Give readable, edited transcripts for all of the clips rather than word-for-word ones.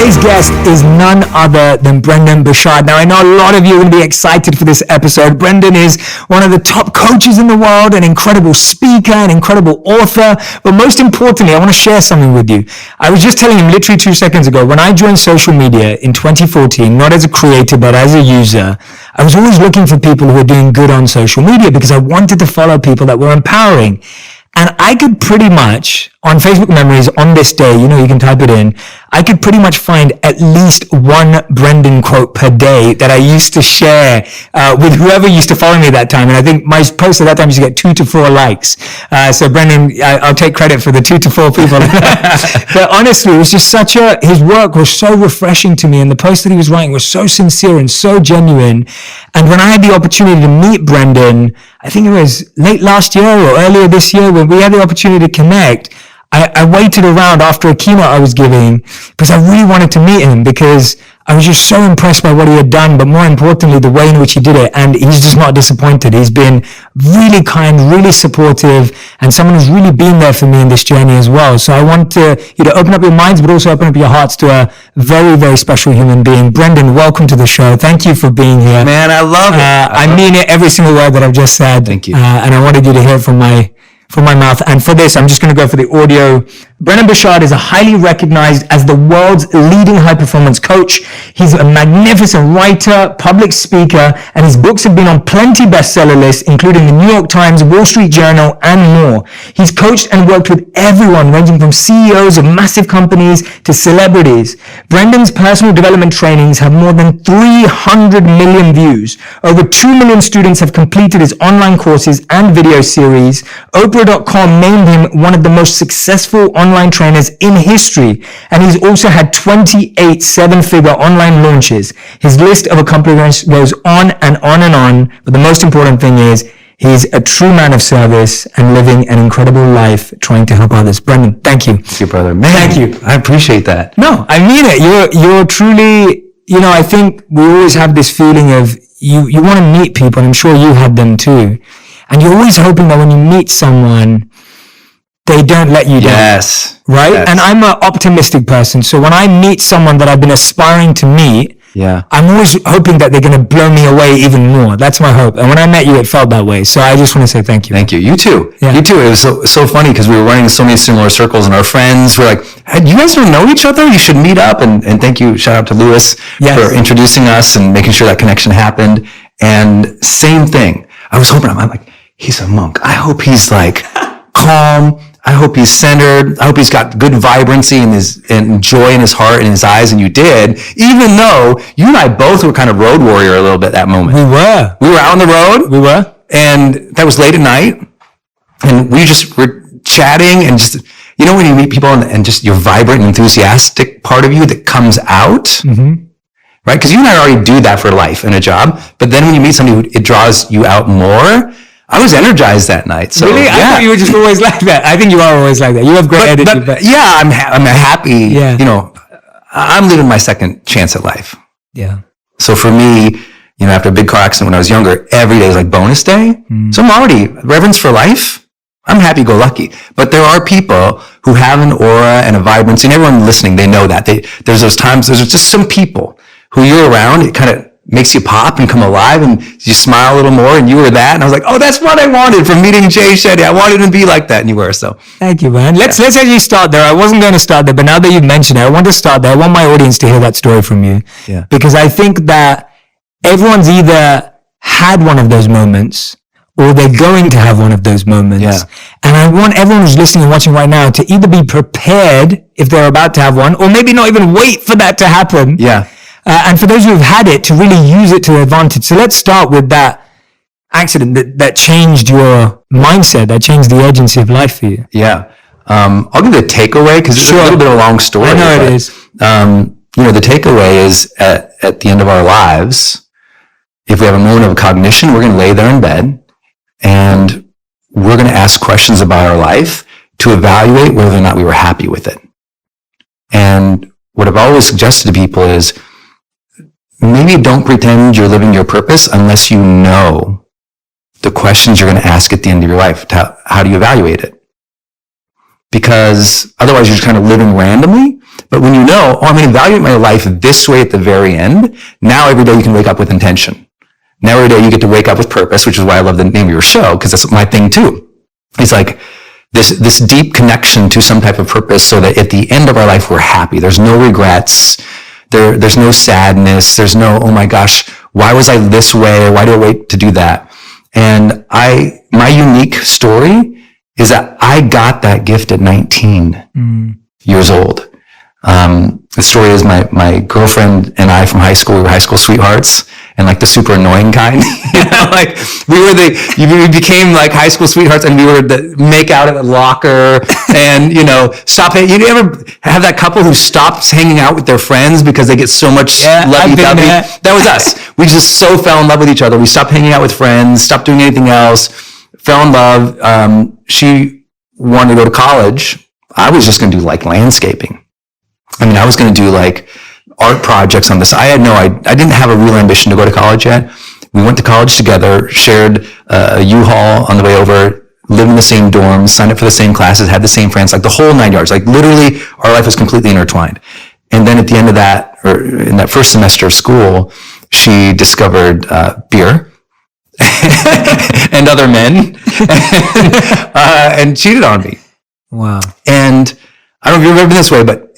Today's guest is none other than Brendon Burchard. Now, I know a lot of you are going to be excited for this episode. Brendon is one of the top coaches in the world, an incredible speaker, an incredible author. But most importantly, I want to share something with you. I was just telling him literally 2 seconds ago, when I joined social media in 2014, not as a creator, but as a user, I was always looking for people who were doing good on social media because I wanted to follow people that were empowering. And I could pretty much, on Facebook Memories on this day, you can type it in, I could pretty much find at least one Brendon quote per day that I used to share with whoever used to follow me at that time. And I think my post at that time used to get 2 to 4 likes. So Brendon, I'll take credit for the 2 to 4 people. But honestly, it was just his work was so refreshing to me. And the post that he was writing was so sincere and so genuine. And when I had the opportunity to meet Brendon, I think it was late last year or earlier this year when we had the opportunity to connect, I waited around after a keynote I was giving because I really wanted to meet him because I was just so impressed by what he had done, but more importantly, the way in which he did it. And he's just not disappointed. He's been really kind, really supportive, and someone who's really been there for me in this journey as well. So I want you to open up your minds, but also open up your hearts to a very, very special human being. Brendon, welcome to the show. Thank you for being here. Man, I love it. I mean it, every single word that I've just said. Thank you. And I wanted you to hear it from my mouth. And for this, I'm just going to go for the audio. Brendon Burchard is highly recognized as the world's leading high-performance coach. He's a magnificent writer, public speaker, and his books have been on plenty bestseller lists, including the New York Times, Wall Street Journal, and more. He's coached and worked with everyone, ranging from CEOs of massive companies to celebrities. Brendon's personal development trainings have more than 300 million views. Over 2 million students have completed his online courses and video series. Oprah.com named him one of the most successful online trainers in history, and he's also had 28 7-figure online launches. His list of accomplishments goes on and on and on, but the most important thing is he's a true man of service and living an incredible life trying to help others. Brendon, thank you. Thank you, brother. Man, thank you. I appreciate that. No, I mean it. You're truly, I think we always have this feeling of you want to meet people, and I'm sure you had them too. And you're always hoping that when you meet someone, they don't let you down. Yes. Right? Yes. And I'm an optimistic person. So when I meet someone that I've been aspiring to meet, I'm always hoping that they're going to blow me away even more. That's my hope. And when I met you, it felt that way. So I just want to say thank you. Thank you. You too. Yeah. You too. It was so funny because we were running so many similar circles, and our friends were like, hey, you guys don't know each other? You should meet up. And thank you. Shout out to Lewis for introducing us and making sure that connection happened. And same thing. I was hoping, I'm like, he's a monk. I hope he's like calm. I hope he's centered. I hope he's got good vibrancy and joy in his heart and his eyes. And you did, even though you and I both were kind of road warrior a little bit that moment. We were out on the road. We were. And that was late at night. And we just were chatting and just, when you meet people and just your vibrant and enthusiastic part of you that comes out, right? Because you and I already do that for life and a job. But then when you meet somebody it draws you out more. I was energized that night. So, really? I thought you were just always like that. I think you are always like that. You have great energy. I'm happy. Yeah. I'm living my second chance at life. Yeah. So for me, after a big car accident when I was younger, every day was like bonus day. So I'm already reverence for life. I'm happy-go-lucky. But there are people who have an aura and a vibrancy, and everyone listening, they know that. There's those times, there's just some people who you're around, it kind of makes you pop and come alive, and you smile a little more, and you were that. And I was like, oh, that's what I wanted from meeting Shetty. I wanted to be like that, and you were. So thank you, man. Let's actually start there. I wasn't going to start there, but now that you've mentioned it, I want to start there. I want my audience to hear that story from you. Yeah. Because I think that everyone's either had one of those moments or they're going to have one of those moments. Yeah. And I want everyone who's listening and watching right now to either be prepared if they're about to have one, or maybe not even wait for that to happen. Yeah. And for those who have had it, to really use it to their advantage. So let's start with that accident that changed your mindset, that changed the urgency of life for you. Yeah. I'll give the takeaway because it's a little bit of a long story. I know it is. The takeaway is at the end of our lives, if we have a moment of cognition, we're going to lay there in bed and we're going to ask questions about our life to evaluate whether or not we were happy with it. And what I've always suggested to people is maybe don't pretend you're living your purpose unless you know the questions you're going to ask at the end of your life. How do you evaluate it? Because otherwise you're just kind of living randomly. But when you know, I'm going to evaluate my life this way at the very end, now every day you can wake up with intention. Now every day you get to wake up with purpose, which is why I love the name of your show, because that's my thing too. It's like this deep connection to some type of purpose so that at the end of our life, we're happy. There's no regrets. There's no sadness. There's no, oh my gosh, why was I this way? Why do I wait to do that? And my unique story is that I got that gift at 19 years old. The story is my girlfriend and I from high school, we were high school sweethearts, and like the super annoying kind, like we became like high school sweethearts, and we were the make out at the locker and, stop it. You ever have that couple who stops hanging out with their friends because they get so much lovey-dovey? That was us. We just so fell in love with each other. We stopped hanging out with friends, stopped doing anything else, fell in love. She wanted to go to college. I was just going to do like landscaping. I was going to do like art projects on this. I didn't have a real ambition to go to college yet. We went to college together, shared a U-Haul on the way over, lived in the same dorms, signed up for the same classes, had the same friends, like the whole 9 yards. Like literally our life was completely intertwined. And then at the end of that, or in that first semester of school, she discovered beer and other men and cheated on me. Wow. And I don't know if you've ever been this way, but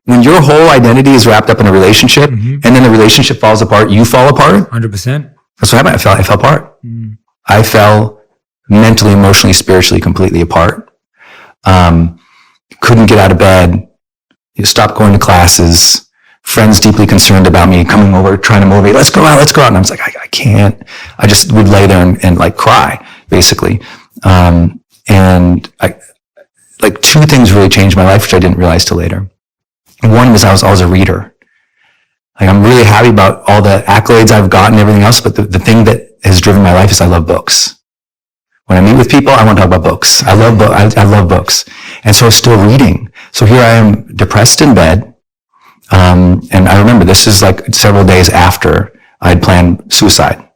when your whole identity is wrapped up in a relationship and then the relationship falls apart, you fall apart. 100%. That's what happened. I fell apart. I fell mentally, emotionally, spiritually, completely apart. Couldn't get out of bed. Stopped going to classes. Friends deeply concerned about me coming over, trying to motivate. Let's go out. And I was like, I can't. I just would lay there and like cry, basically. And like two things really changed my life, which I didn't realize till later. One was I was a reader. Like I'm really happy about all the accolades I've gotten and everything else, but the thing that has driven my life is I love books. When I meet with people, I want to talk about books. I love books. And so I was still reading. So here I am depressed in bed. And I remember this is like several days after I'd planned suicide.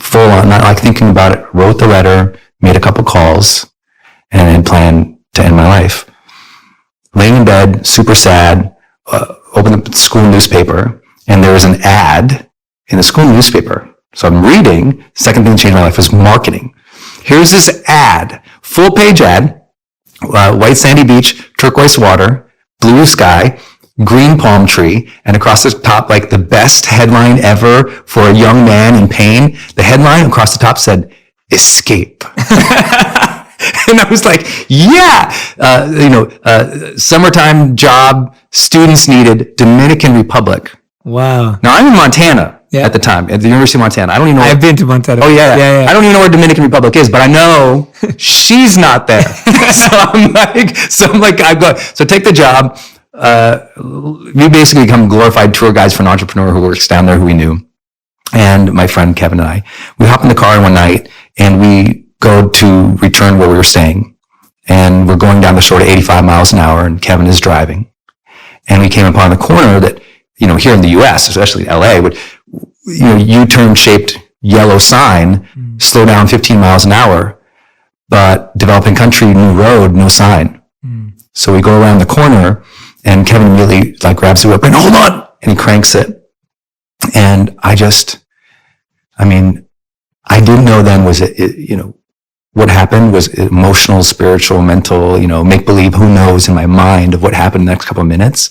Full on, not like thinking about it, wrote the letter, made a couple calls, and then planned to end my life. Laying in bed, super sad, opened the school newspaper, and there was an ad in the school newspaper. So I'm reading. Second thing that changed my life was marketing. Here's this ad, full page ad, white sandy beach, turquoise water, blue sky, green palm tree, and across the top, like the best headline ever for a young man in pain. The headline across the top said, "Escape." And I was like, summertime job, students needed, Dominican Republic. Wow. Now I'm in Montana at the time, at the University of Montana. I don't even know. I've been to Montana. Oh yeah. I don't even know where Dominican Republic is, but I know she's not there. So take the job. We basically become glorified tour guides for an entrepreneur who works down there who we knew. And my friend Kevin and I, we hop in the car one night and we go to return where we were staying. And we're going down the shore at 85 miles an hour and Kevin is driving. And we came upon the corner that, here in the US, especially LA, would, U-turn shaped yellow sign, slow down 15 miles an hour, but developing country, new road, no sign. So we go around the corner and Kevin immediately grabs the whip and hold on, and he cranks it. And I didn't know then was what happened was emotional, spiritual, mental, make believe, who knows in my mind of what happened in the next couple of minutes.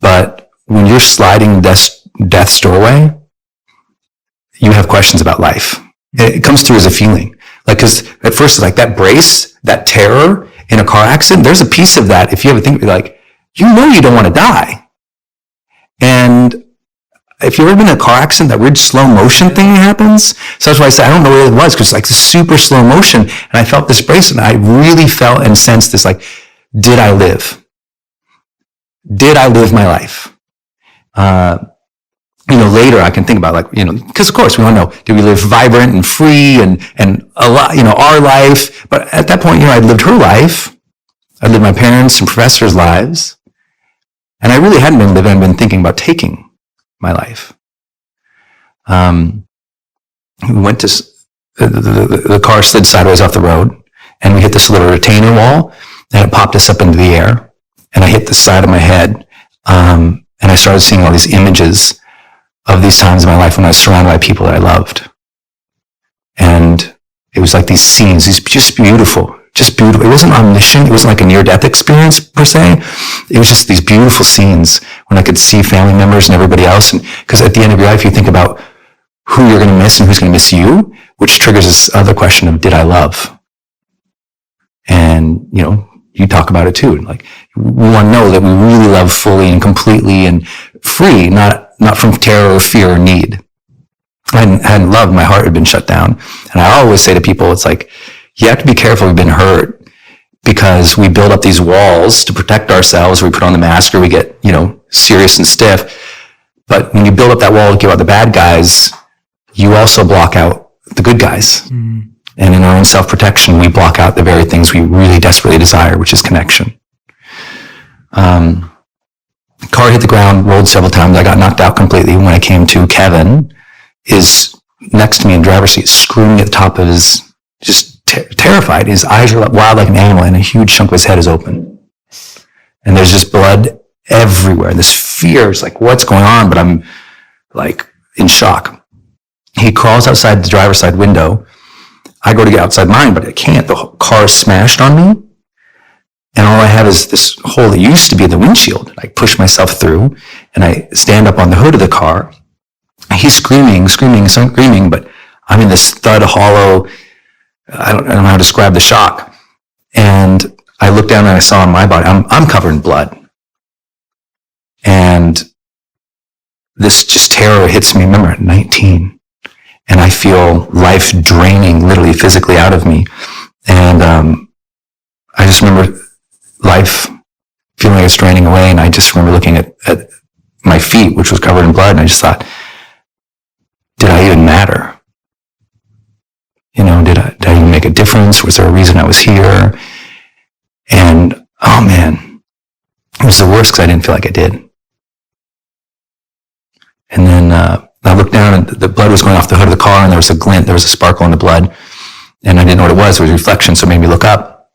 But when you're sliding death's doorway, you have questions about life. It comes through as a feeling. Cause at first, that brace, that terror in a car accident, there's a piece of that. If you ever think, you don't want to die. And if you've ever been in a car accident, that weird slow motion thing happens. So that's why I said, I don't know what it was, because it's super slow motion. And I felt this brace and I really felt and sensed this, did I live? Did I live my life? Later I can think about because of course we want to know, did we live vibrant and free and a lot, our life? But at that point, I'd lived her life. I'd lived my parents' and professors' lives. And I really hadn't been living, I'd been thinking about taking my life. We went to, the car slid sideways off the road and we hit this little retainer wall and it popped us up into the air. and I hit the side of my head. And I started seeing all these images of these times in my life when I was surrounded by people that I loved. And it was like these scenes, these just beautiful. It wasn't omniscient. It wasn't like a near-death experience per se. It was just these beautiful scenes when I could see family members and everybody else. And because at the end of your life, you think about who you're going to miss and who's going to miss you, which triggers this other question of, did I love? And, you talk about it too. Like, we want to know that we really love fully and completely and free, not from terror or fear or need. I hadn't loved. My heart had been shut down. And I always say to people, it's like, you have to be careful we've been hurt, because we build up these walls to protect ourselves. We put on the mask, or we get, serious and stiff. But when you build up that wall to keep out the bad guys, you also block out the good guys. Mm. And in our own self-protection, we block out the very things we really desperately desire, which is connection. Car hit the ground, rolled several times. I got knocked out completely. When I came to, Kevin is next to me in the driver's seat, screaming at the top of his, just terrified. His eyes are wild like an animal, and a huge chunk of his head is open. And there's just blood everywhere. This fear is like, what's going on? But I'm like in shock. He crawls outside the driver's side window. I go to get outside mine, but I can't. The car is smashed on me. And all I have is this hole that used to be in the windshield. I push myself through, and I stand up on the hood of the car. He's screaming, but I'm in this thud, hollow, I don't know how to describe the shock. And I look down and I saw on my body, I'm covered in blood. And this just terror hits me. Remember, at 19. And I feel life draining, literally, physically out of me. And I just remember life feeling like it's draining away. And I just remember looking at my feet, which was covered in blood. And I just thought, did I even matter? Did I even make a difference? Was there a reason I was here? And, oh man, it was the worst, because I didn't feel like I did. And then I looked down, and the blood was going off the hood of the car, and there was a glint, there was a sparkle in the blood. And I didn't know what it was. It was a reflection, so it made me look up.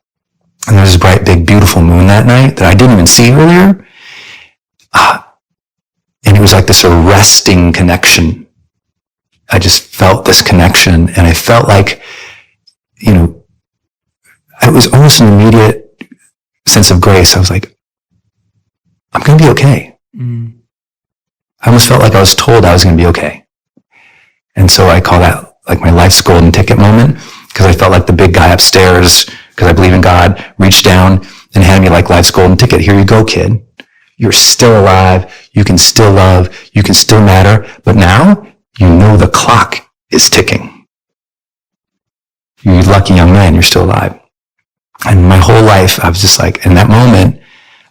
And there was this bright, big, beautiful moon that night that I didn't even see earlier. And it was like this arresting connection. I just felt this connection, and I felt like, it was almost an immediate sense of grace. I was like, I'm going to be okay. Mm. I almost felt like I was told I was going to be okay. And so I call that like my life's golden ticket moment, because I felt like the big guy upstairs, because I believe in God, reached down and handed me like life's golden ticket. Here you go, kid. You're still alive. You can still love. You can still matter. But now, the clock is ticking. You lucky young man, you're still alive. And my whole life, I was just like, in that moment,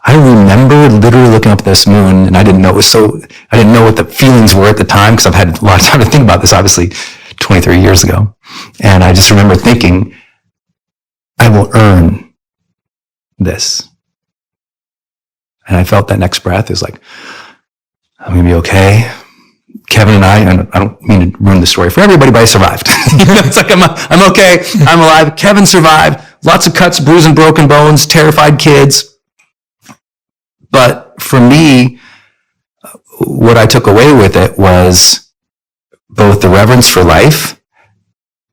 I remember literally looking up at this moon, and I didn't know what the feelings were at the time, because I've had a lot of time to think about this, obviously, 23 years ago. And I just remember thinking, I will earn this. And I felt that next breath is like, I'm going to be okay. Kevin and I don't mean to ruin the story for everybody, but I survived. It's like, I'm okay. I'm alive. Kevin survived. Lots of cuts, bruised and broken bones, terrified kids. But for me, what I took away with it was both the reverence for life,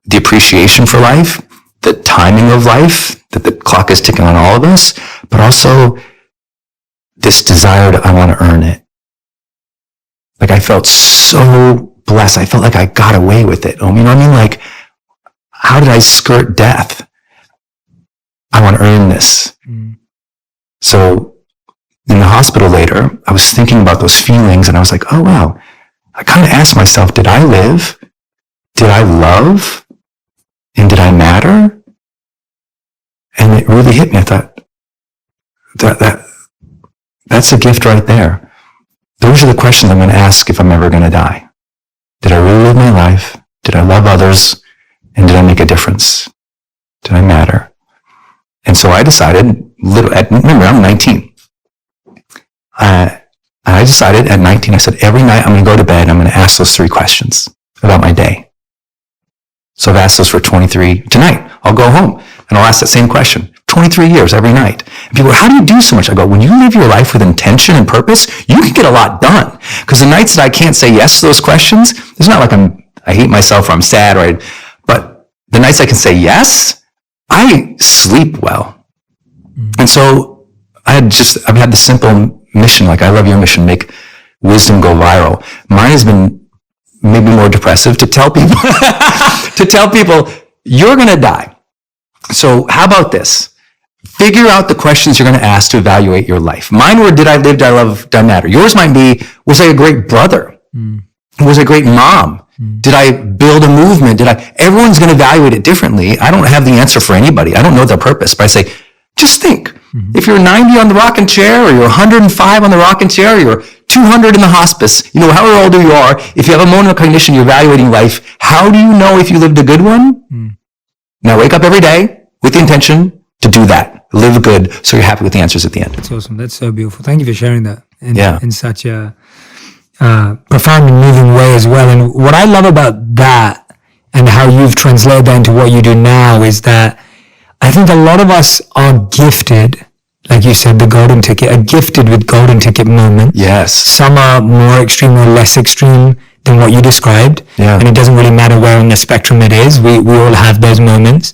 the appreciation for life, the timing of life, that the clock is ticking on all of us, but also this desire I want to earn it. Like, I felt so blessed. I felt like I got away with it. You know what I mean? Like, how did I skirt death? I want to earn this. Mm. So in the hospital later, I was thinking about those feelings, and I was like, oh wow. I kind of asked myself, did I live? Did I love? And did I matter? And it really hit me. I thought, that's a gift right there. Those are the questions I'm going to ask if I'm ever going to die. Did I really live my life? Did I love others? And did I make a difference? Did I matter? And so I decided, remember, I'm 19. I decided at 19, I said, every night I'm going to go to bed, I'm going to ask those 3 questions about my day. So I've asked those for 23. Tonight, I'll go home and I'll ask that same question. 23 years every night. And people go, how do you do so much? I go, when you live your life with intention and purpose, you can get a lot done. Because the nights that I can't say yes to those questions, it's not like I hate myself or I'm sad, but the nights I can say yes, I sleep well. And so I've had the simple mission, like I love your mission, make wisdom go viral. Mine has been maybe more depressive to tell people, you're going to die. So how about this? Figure out the questions you're going to ask to evaluate your life. Mine were, did I live, did I love, did I matter? Yours might be, was I a great brother? Was I a great mom? Did I build a movement? Everyone's going to evaluate it differently. I don't have the answer for anybody. I don't know their purpose, but I say, just think. If you're 90 on the rocking chair, or you're 105 on the rocking chair, or you're 200 in the hospice, however old you are, if you have a moment of cognition, you're evaluating life, how do you know if you lived a good one? Now wake up every day with the intention to do that. Live good so you're happy with the answers at the end. That's awesome. That's so beautiful. Thank you for sharing that in such a profound and moving way as well. And what I love about that and how you've translated that into what you do now is that I think a lot of us are gifted, like you said, the golden ticket, are gifted with golden ticket moments. Yes. Some are more extreme or less extreme than what you described. Yeah. And it doesn't really matter where on the spectrum it is. We all have those moments.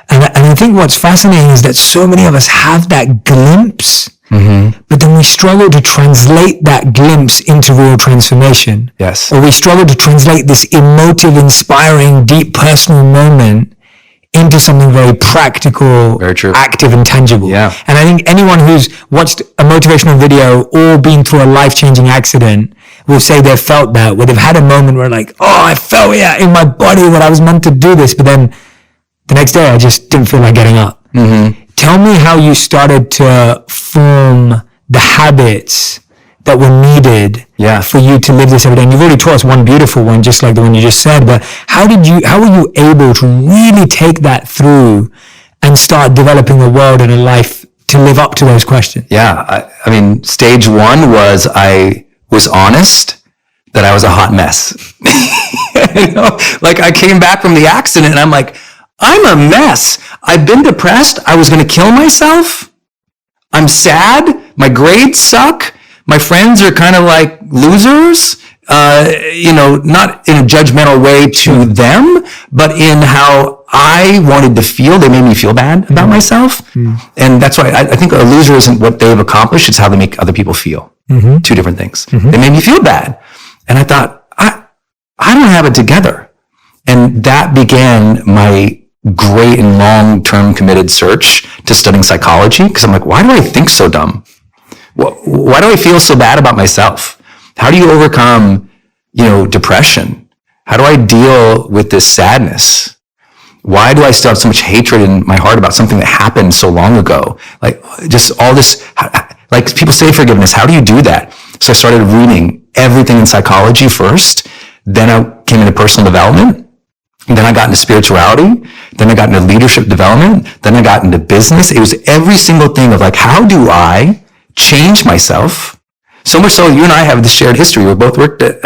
And I think what's fascinating is that so many of us have that glimpse, but then we struggle to translate that glimpse into real transformation. Yes. Or we struggle to translate this emotive, inspiring, deep personal moment into something very practical, very true, active, and tangible. Yeah. And I think anyone who's watched a motivational video or been through a life-changing accident will say they've felt that, where they've had a moment where like, oh, I felt in my body that I was meant to do this, but then the next day I just didn't feel like getting up. Tell me how you started to form the habits that were needed for you to live this every day. And you've already taught us one beautiful one, just like the one you just said, but how were you able to really take that through and start developing a world and a life to live up to those questions? Yeah. I mean, stage one was I was honest that I was a hot mess. Like I came back from the accident and I'm like, I'm a mess. I've been depressed. I was going to kill myself. I'm sad. My grades suck. My friends are kind of like losers, not in a judgmental way to them, but in how I wanted to feel. They made me feel bad about myself. And that's why I think a loser isn't what they've accomplished. It's how they make other people feel. Two different things. They made me feel bad. And I thought, I don't have it together. And that began my great and long-term committed search to studying psychology. Because I'm like, why do I think so dumb? Why do I feel so bad about myself? How do you overcome, depression? How do I deal with this sadness? Why do I still have so much hatred in my heart about something that happened so long ago? Like just all this, like people say forgiveness. How do you do that? So I started reading everything in psychology first. Then I came into personal development. And then I got into spirituality. Then I got into leadership development. Then I got into business. It was every single thing of like, how do I change myself? So much so, you and I have this shared history. We both worked at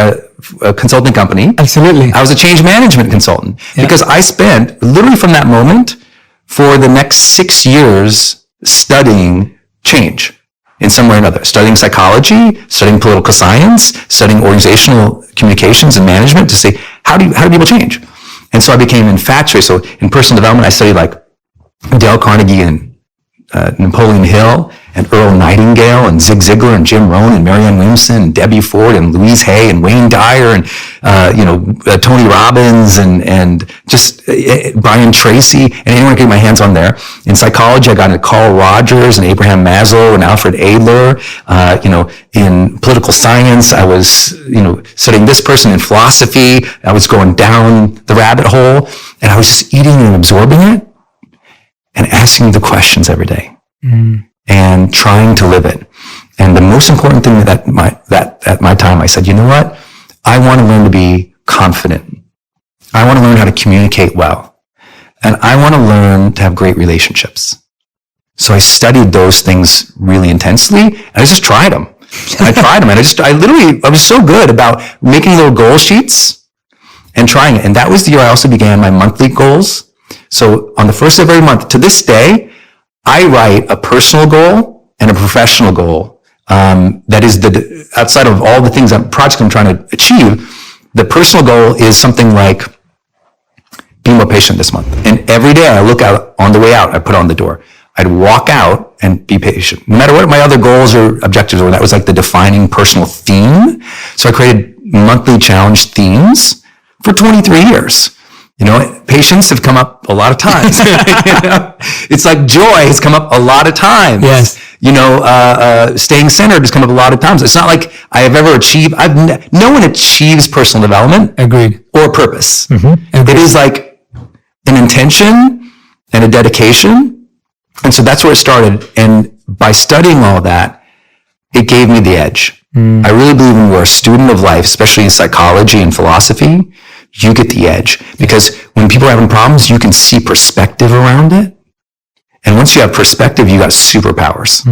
a consulting company. Absolutely. I was a change management consultant because I spent literally from that moment for the next 6 years studying change in some way or another, studying psychology, studying political science, studying organizational communications and management to say, how do people change? And so I became infatuated. So in personal development, I studied like Dale Carnegie and Napoleon Hill and Earl Nightingale and Zig Ziglar and Jim Rohn and Marianne Williamson and Debbie Ford and Louise Hay and Wayne Dyer and Tony Robbins and just Brian Tracy and anyone I could get my hands on there. In psychology, I got into Carl Rogers and Abraham Maslow and Alfred Adler. In political science, I was studying this person. In philosophy, I was going down the rabbit hole and I was just eating and absorbing it and asking the questions every day. And trying to live it. And the most important thing that at my time, I said, you know what? I want to learn to be confident. I want to learn how to communicate well. And I want to learn to have great relationships. So I studied those things really intensely and I just tried them. I tried them and I was so good about making little goal sheets and trying it. And that was the year I also began my monthly goals. So on the first of every month, to this day, I write a personal goal and a professional goal. That is outside of all the things projects I'm trying to achieve. The personal goal is something like be more patient this month. And every day I look out on the way out, I put on the door. I'd walk out and be patient. No matter what my other goals or objectives were, that was like the defining personal theme. So I created monthly challenge themes for 23 years. Patience have come up a lot of times. It's like joy has come up a lot of times. Yes. Staying centered has come up a lot of times. It's not like I have ever achieved. No one achieves personal development. Agreed. Or purpose. Agreed. It is like an intention and a dedication. And so that's where it started. And by studying all that, it gave me the edge. I really believe when we're a student of life, especially in psychology and philosophy, you get the edge. Because when people are having problems, you can see perspective around it. And once you have perspective, you got superpowers.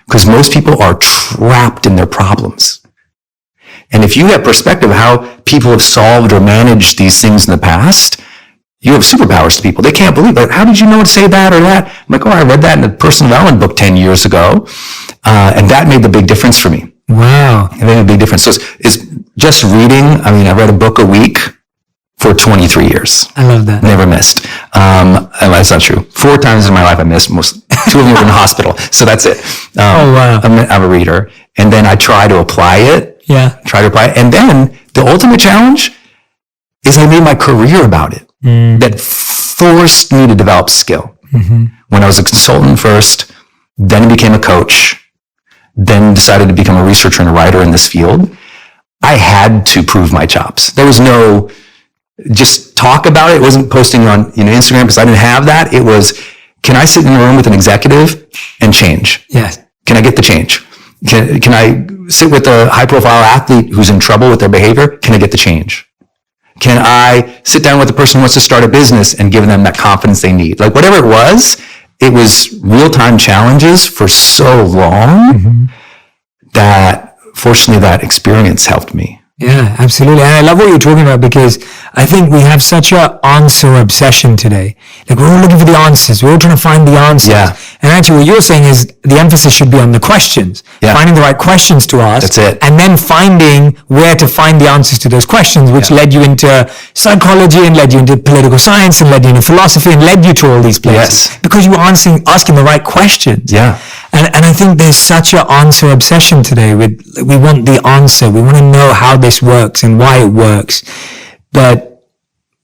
Because most people are trapped in their problems. And if you have perspective of how people have solved or managed these things in the past, you have superpowers to people. They can't believe it. How did you know to say that or that? I'm like, I read that in a personal development book 10 years ago. And that made the big difference for me. Wow. It made a big difference. So it's just reading. I read a book a week for 23 years. I love that. Never missed. That's not true. 4 times in my life I missed. 2 of them were in the hospital. So that's it. Wow. I'm a reader. And then I try to apply it. Yeah. And then the ultimate challenge is I made my career about it. That forced me to develop skill. When I was a consultant first, then I became a coach, then decided to become a researcher and a writer in this field. I had to prove my chops. There was no just talk about it. It wasn't posting on Instagram because I didn't have that. It was, can I sit in a room with an executive and change? Yes. Can I get the change? Can I sit with a high-profile athlete who's in trouble with their behavior? Can I get the change? Can I sit down with a person who wants to start a business and give them that confidence they need? Like whatever it was real-time challenges for so long that fortunately that experience helped me. Yeah, absolutely. And I love what you're talking about because I think we have such an answer obsession today. Like we're all looking for the answers. We're all trying to find the answers. Yeah. And actually what you're saying is the emphasis should be on the questions. Yeah. Finding the right questions to ask. That's it. And then finding where to find the answers to those questions, which led you into psychology and led you into political science and led you into philosophy and led you to all these places. Yes. Because you were asking the right questions. Yeah. And I think there's such an answer obsession today we want the answer. We want to know how this works and why it works. But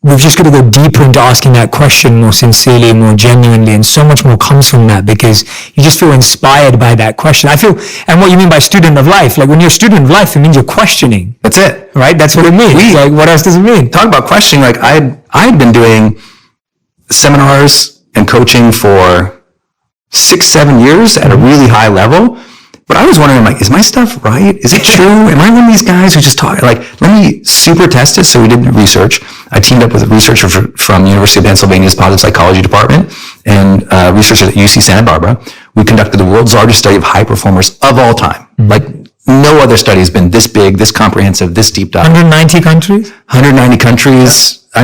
we've just got to go deeper into asking that question more sincerely, more genuinely. And so much more comes from that because you just feel inspired by that question. And what you mean by student of life, like when you're a student of life, it means you're questioning. That's it. Right? That's what it means. Like what else does it mean? Talk about questioning. Like I'd been doing seminars and coaching for 6-7 years at a really high level. But I was wondering, like, is my stuff right? Is it true? Am I one of these guys who just talk? Like, let me super test it. So we did research. I teamed up with a researcher from University of Pennsylvania's Positive Psychology Department and researchers at UC Santa Barbara. We conducted the world's largest study of high performers of all time. Like, no other study has been this big, this comprehensive, this deep dive. 190 countries? 190 countries. Yeah.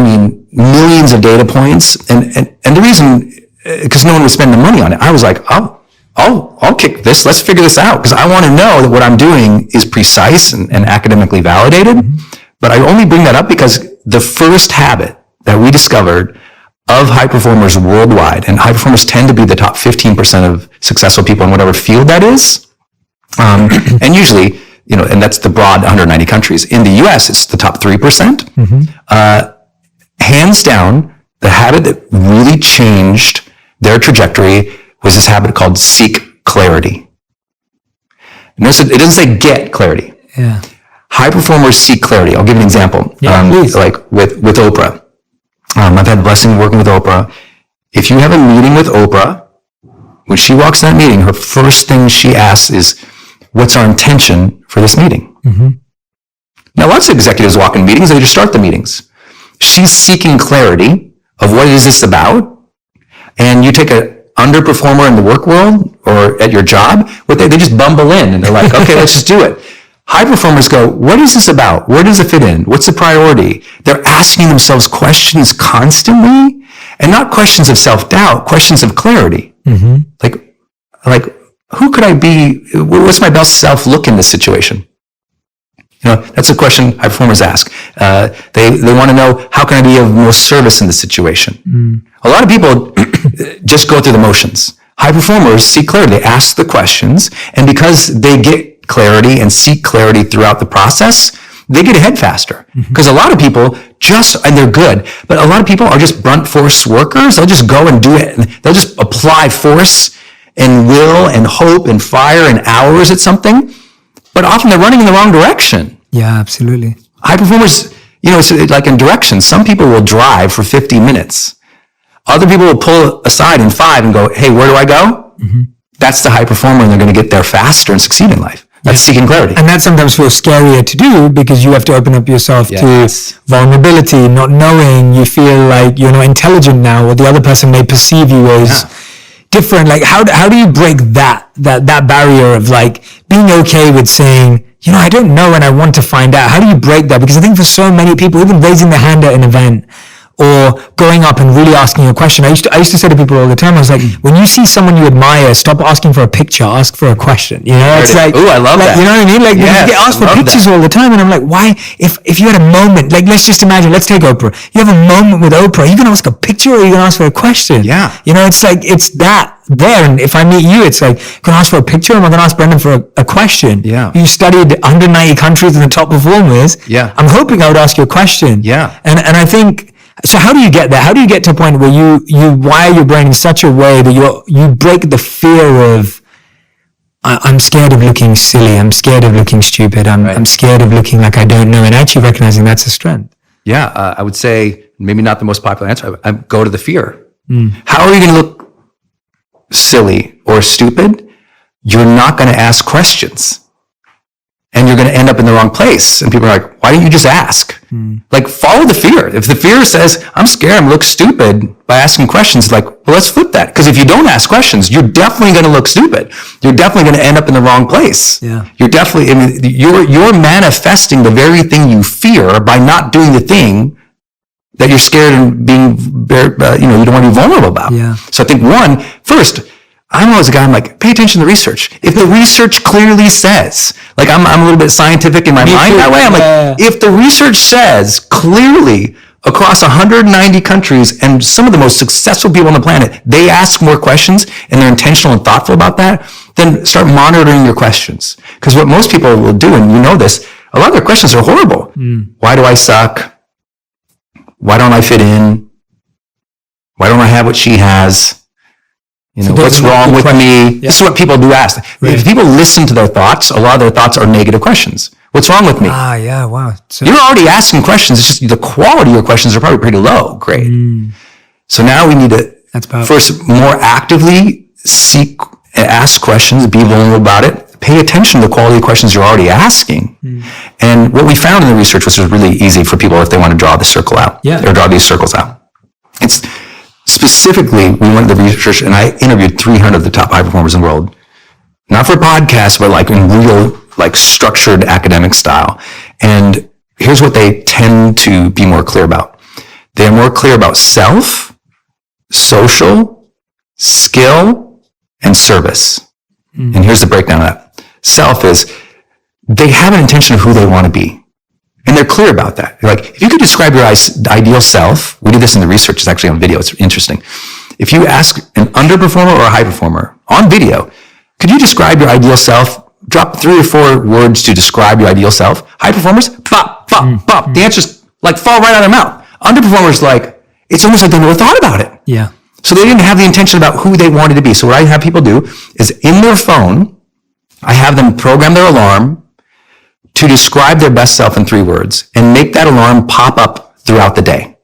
Millions of data points. And the reason, because no one was spending the money on it, I was like, I'll kick this. Let's figure this out because I want to know that what I'm doing is precise and academically validated. But I only bring that up because the first habit that we discovered of high performers worldwide, and high performers tend to be the top 15% of successful people in whatever field that is. And usually, and that's the broad 190 countries. In the US, it's the top 3%. Hands down, the habit that really changed their trajectory was this habit called seek clarity. Notice it doesn't say get clarity. Yeah. High performers seek clarity. I'll give you an example. Please. Like with Oprah. I've had the blessing of working with Oprah. If you have a meeting with Oprah, when she walks in that meeting, her first thing she asks is, what's our intention for this meeting? Now, lots of executives walk in meetings, they just start the meetings. She's seeking clarity of what is this about? And you take a underperformer in the work world or at your job, they just bumble in and they're like, okay, let's just do it. High performers go, what is this about? Where does it fit in? What's the priority? They're asking themselves questions constantly and not questions of self-doubt, questions of clarity. Like, who could I be? What's my best self look in this situation? That's a question high performers ask. They want to know, how can I be of most service in this situation? A lot of people just go through the motions. High performers see clarity. They ask the questions, and because they get clarity and seek clarity throughout the process, they get ahead faster. Because a lot of people and they're good, but a lot of people are just blunt force workers. They'll just go and do it. And they'll just apply force and will and hope and fire and hours at something. But often they're running in the wrong direction. Yeah, absolutely. High performers, it's like in directions. Some people will drive for 50 minutes. Other people will pull aside in 5 and go, hey, where do I go? That's the high performer, and they're going to get there faster and succeed in life. That's seeking clarity. And that sometimes feels scarier to do because you have to open up yourself to vulnerability, not knowing. You feel like you're not intelligent now, or the other person may perceive you as different. Like, how do you break that barrier of like being okay with saying, I don't know and I want to find out? How do you break that? Because I think for so many people, even raising their hand at an event or going up and really asking a question. I used to say to people all the time, I was like, when you see someone you admire, stop asking for a picture, ask for a question. It's like, ooh, I love that. You know what I mean? Like, you get asked for pictures all the time, and I'm like, why? If you had a moment, like, let's just imagine, let's take Oprah. You have a moment with Oprah. Are you going to ask a picture, or are you going to ask for a question? Yeah. It's like, it's that there. And if I meet you, it's like, can I ask for a picture, or am I going to ask Brendon for a question? Yeah. You studied 190 countries and the top performers. Yeah. I'm hoping I would ask you a question. Yeah. And I think, so how do you get there? How do you get to a point where you wire your brain in such a way that you break the fear of, I'm scared of looking silly, I'm scared of looking stupid, I'm scared of looking like I don't know, and actually recognizing that's a strength? Yeah, I would say, maybe not the most popular answer, I go to the fear. How are you going to look silly or stupid? You're not going to ask questions. And you're going to end up in the wrong place. And people are like, why don't you just ask? Like, follow the fear. If the fear says, I'm scared, I'm look stupid by asking questions, like, well, let's flip that. Because if you don't ask questions, you're definitely going to look stupid. You're definitely going to end up in the wrong place. Yeah. You're definitely, you're manifesting the very thing you fear by not doing the thing that you're scared and being, you don't want to be vulnerable about. Yeah. So I think first, I'm always a guy, I'm like, pay attention to the research. If the research clearly says, like, I'm a little bit scientific in my mind that way. I'm like, if the research says clearly across 190 countries and some of the most successful people on the planet, they ask more questions and they're intentional and thoughtful about that, then start monitoring your questions. Because what most people will do, and you know this, a lot of their questions are horrible. Why do I suck? Why don't I fit in? Why don't I have what she has? What's wrong with me? Yeah. This is what people do ask. Right. If people listen to their thoughts, a lot of their thoughts are negative questions. What's wrong with me? Yeah, wow. So you're already asking questions. It's just the quality of your questions are probably pretty low grade. So now we need to first more actively ask questions, be vulnerable about it, pay attention to the quality of questions you're already asking. And what we found in the research, which was really easy for people if they want to draw the circle out, or draw these circles out. It's specifically, we went to the research and I interviewed 300 of the top high performers in the world. Not for podcasts, but like in real, like structured academic style. And here's what they tend to be more clear about. They're more clear about self, social, skill, and service. And here's the breakdown of that. Self is, they have an intention of who they want to be. And they're clear about that. Like, if you could describe your ideal self, we did this in the research, it's actually on video, it's interesting. If you ask an underperformer or a high performer on video, could you describe your ideal self? Drop 3 or 4 words to describe your ideal self. High performers, pop, pop, pop. The answers like fall right out of their mouth. Underperformers, like, it's almost like they never thought about it. Yeah. So they didn't have the intention about who they wanted to be. So what I have people do is in their phone, I have them program their alarm to describe their best self in 3 words and make that alarm pop up throughout the day.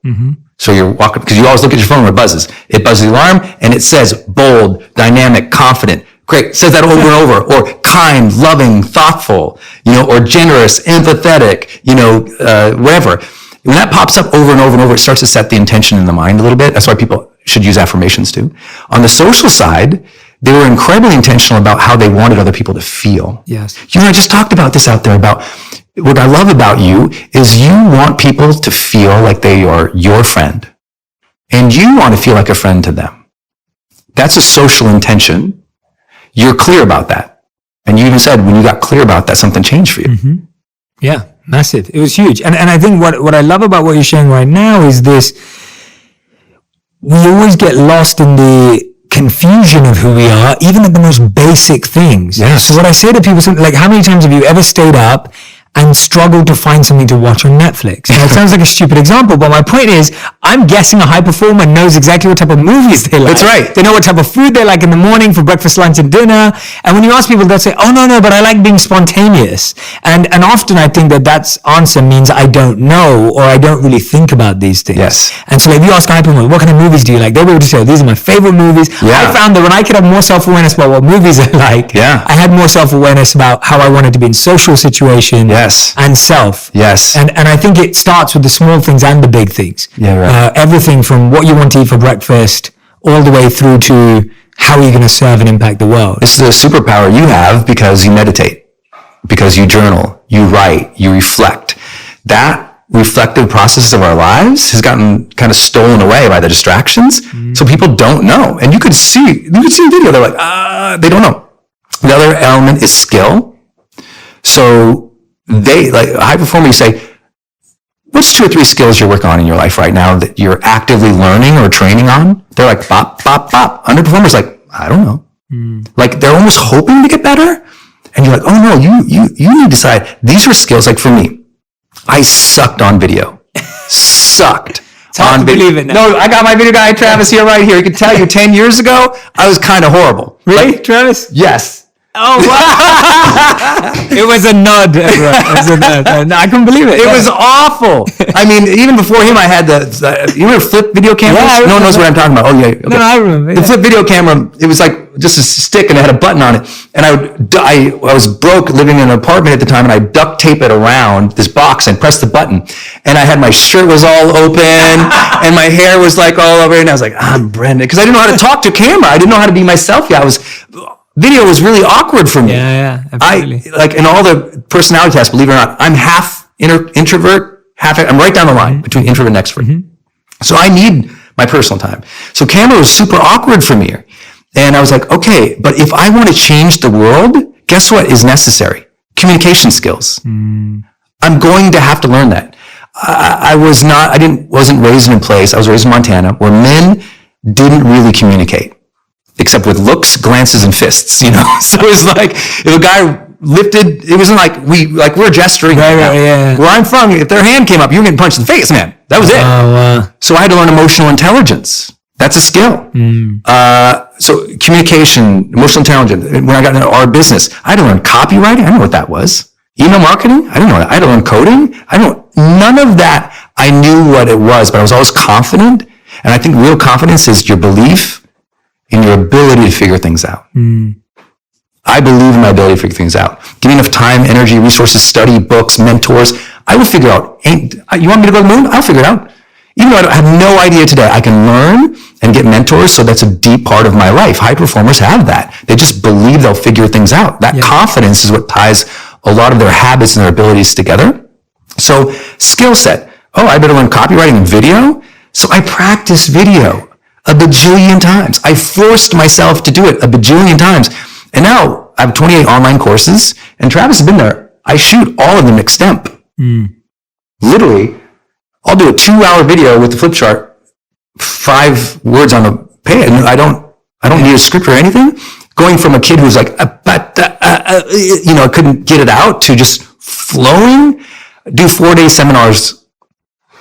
So you're walking, because you always look at your phone when it buzzes. It buzzes the alarm and it says bold, dynamic, confident. Great. It says that over and over. Or kind, loving, thoughtful, or generous, empathetic, whatever. When that pops up over and over and over, it starts to set the intention in the mind a little bit. That's why people should use affirmations too. On the social side, they were incredibly intentional about how they wanted other people to feel. Yes. I just talked about this out there about what I love about you is you want people to feel like they are your friend. And you want to feel like a friend to them. That's a social intention. You're clear about that. And you even said when you got clear about that, something changed for you. Mm-hmm. Yeah, massive. It was huge. And I think what I love about what you're sharing right now is this. We always get lost in the confusion of who we are, even at the most basic things. Yes. So what I say to people, like, how many times have you ever stayed up and struggled to find something to watch on Netflix? Now, it sounds like a stupid example, but my point is, I'm guessing a high performer knows exactly what type of movies they like. That's right. They know what type of food they like in the morning for breakfast, lunch, and dinner. And when you ask people, they'll say, oh, no, but I like being spontaneous. And often I think that's answer means I don't know, or I don't really think about these things. Yes. And so if you ask high performers, what kind of movies do you like? They'll be able to say, these are my favorite movies. Yeah. I found that when I could have more self-awareness about what movies I like, I had more self-awareness about how I wanted to be in social situations. Yes. And self. Yes. And I think it starts with the small things and the big things. Yeah, right. Everything from what you want to eat for breakfast all the way through to how are you going to serve and impact the world. This is a superpower you have because you meditate, because you journal, you write, you reflect. That reflective process of our lives has gotten kind of stolen away by the distractions. So people don't know. And you could see a video, they're like, they don't know. The other element is skill. So they, like a high performer, you say, what's 2 or 3 skills you're working on in your life right now that you're actively learning or training on? They're like, bop, bop, bop. Underperformers like, I don't know. Like they're almost hoping to get better. And you're like, oh no, you need to decide. These are skills. Like for me, I sucked on video. Sucked. It's hard to believe it now. No, I got my video guy, Travis, here, right here. He can tell you 10 years ago, I was kind of horrible. Really, like, Travis? Yes. Oh, wow. It was a nod. It was a nod. No, I couldn't believe it. It was awful. I mean, even before him, I had you remember flip video cameras? Yeah, no one knows what I'm talking about. Oh, yeah. Okay. No, I remember. Yeah. The flip video camera, it was like just a stick and it had a button on it. And I was broke living in an apartment at the time and I duct tape it around this box and pressed the button. And I had my shirt was all open and my hair was like all over. And I was like, I'm Brendon. Because I didn't know how to talk to camera. I didn't know how to be myself yet. Video was really awkward for me. Yeah, absolutely. Like in all the personality tests, believe it or not, I'm half introvert, I'm right down the line between introvert and extrovert. So I need my personal time. So camera was super awkward for me. And I was like, okay, but if I want to change the world, guess what is necessary? Communication skills. I'm going to have to learn that. I wasn't raised in a place, I was raised in Montana, where men didn't really communicate. Except with looks, glances, and fists, So it was like, if a guy lifted, it wasn't like we're gesturing. Right, yeah. Where I'm from, if their hand came up, you were getting punched in the face, man. That was it. So I had to learn emotional intelligence. That's a skill. So communication, emotional intelligence. When I got into our business, I had to learn copywriting. I didn't know what that was. Email marketing. I didn't know that. I had to learn coding. None of that. I knew what it was, but I was always confident. And I think real confidence is your belief in your ability to figure things out. I believe in my ability to figure things out. Give me enough time, energy, resources, study, books, mentors. I will figure out. You want me to go to the moon? I'll figure it out. Even though I have no idea today, I can learn and get mentors. So that's a deep part of my life. High performers have that. They just believe they'll figure things out. That confidence is what ties a lot of their habits and their abilities together. So skill set. Oh, I better learn copywriting and video. So I practice video a bajillion times. I forced myself to do it a bajillion times. And now I have 28 online courses, and Travis has been there. I shoot all of them extemp. Literally, I'll do a 2-hour video with the flip chart, 5 words on the page, and I don't need a script or anything. Going from a kid who's like, couldn't get it out to just flowing. Do 4-day seminars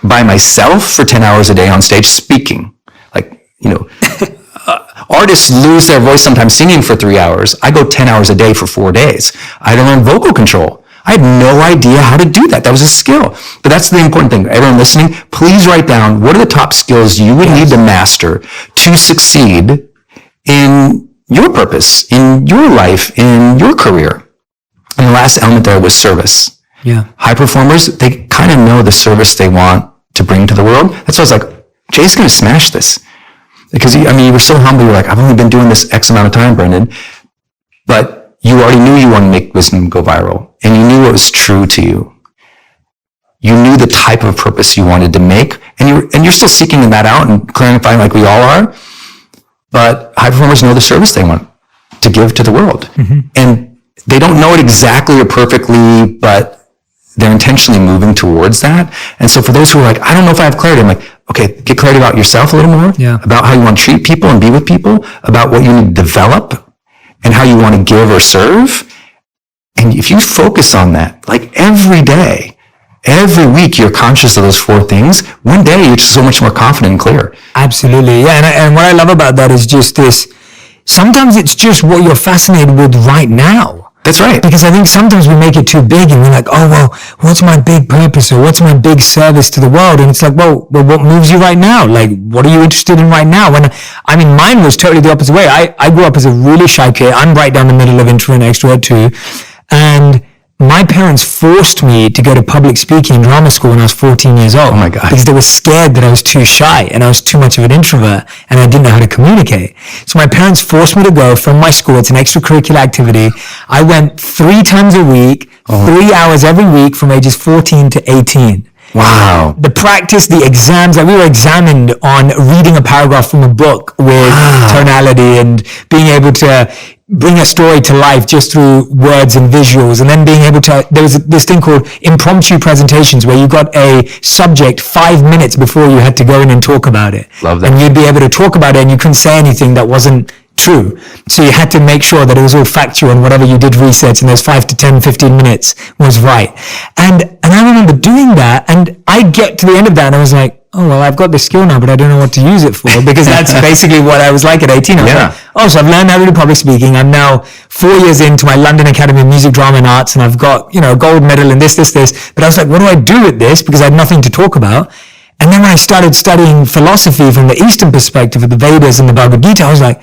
by myself for 10 hours a day on stage speaking. Artists lose their voice sometimes singing for 3 hours. I go 10 hours a day for 4 days. I had to learn vocal control. I had no idea how to do that. That was a skill. But that's the important thing. Everyone listening, please write down what are the top skills you would need to master to succeed in your purpose, in your life, in your career. And the last element there was service. Yeah. High performers, they kind of know the service they want to bring to the world. That's why I was like, Jay's going to smash this. Because, you were so humble. You're like, I've only been doing this X amount of time, Brendon. But you already knew you wanted to make wisdom go viral. And you knew what was true to you. You knew the type of purpose you wanted to make. And you're still seeking that out and clarifying like we all are. but high performers know the service they want to give to the world. And they don't know it exactly or perfectly, but they're intentionally moving towards that. And so for those who are like, I don't know if I have clarity, I'm like, okay, get clarity about yourself a little more, about how you want to treat people and be with people, about what you need to develop and how you want to give or serve. And if you focus on that, like every day, every week, you're conscious of those 4 things. One day, you're just so much more confident and clear. Absolutely. Yeah. And what I love about that is just this. Sometimes it's just what you're fascinated with right now. That's right. Because I think sometimes we make it too big and we're like, oh, well, what's my big purpose or what's my big service to the world? And it's like, well, what moves you right now? Like, what are you interested in right now? When, I mean, mine was totally the opposite way. I grew up as a really shy kid. I'm right down the middle of introvert and extrovert too. And my parents forced me to go to public speaking and drama school when I was 14 years old. Oh my God. Because they were scared that I was too shy and I was too much of an introvert and I didn't know how to communicate. So my parents forced me to go from my school. It's an extracurricular activity. I went 3 times a week, 3 hours every week from ages 14 to 18. Wow. The practice, the exams, like we were examined on reading a paragraph from a book with tonality and being able to bring a story to life just through words and visuals, and then being able to, there was this thing called impromptu presentations where you got a subject 5 minutes before you had to go in and talk about it. Love that. And you'd be able to talk about it and you couldn't say anything that wasn't true. So you had to make sure that it was all factual and whatever you did research in those 5 to 10, 15 minutes was right. And I remember doing that, and I get to the end of that and I was like, oh, well, I've got this skill now, but I don't know what to use it for, because that's basically what I was like at 18. I was like, oh, so I've learned how to do public speaking. I'm now 4 years into my London Academy of Music, Drama and Arts, and I've got, a gold medal in this. But I was like, what do I do with this? Because I had nothing to talk about. And then when I started studying philosophy from the Eastern perspective of the Vedas and the Bhagavad Gita, I was like,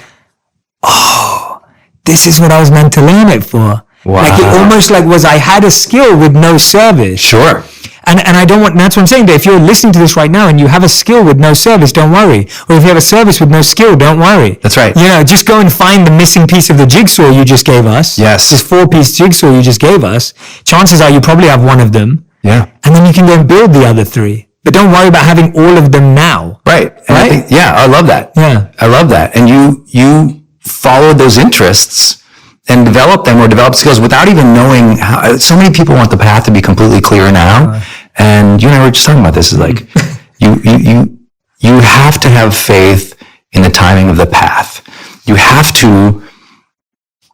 oh, this is what I was meant to learn it for. Wow. Like it almost like was I had a skill with no service. Sure. And I don't want, that's what I'm saying, Dave. If you're listening to this right now and you have a skill with no service, don't worry. Or if you have a service with no skill, don't worry. That's right. Just go and find the missing piece of the jigsaw you just gave us. Yes. This 4-piece jigsaw you just gave us. Chances are you probably have one of them. Yeah. And then you can go and build the other 3. But don't worry about having all of them now. Right. And right? I love that. Yeah. I love that. And you follow those interests and develop them or develop skills without even knowing how. So many people want the path to be completely clear now. And you and I were just talking about this, is like, you have to have faith in the timing of the path. You have to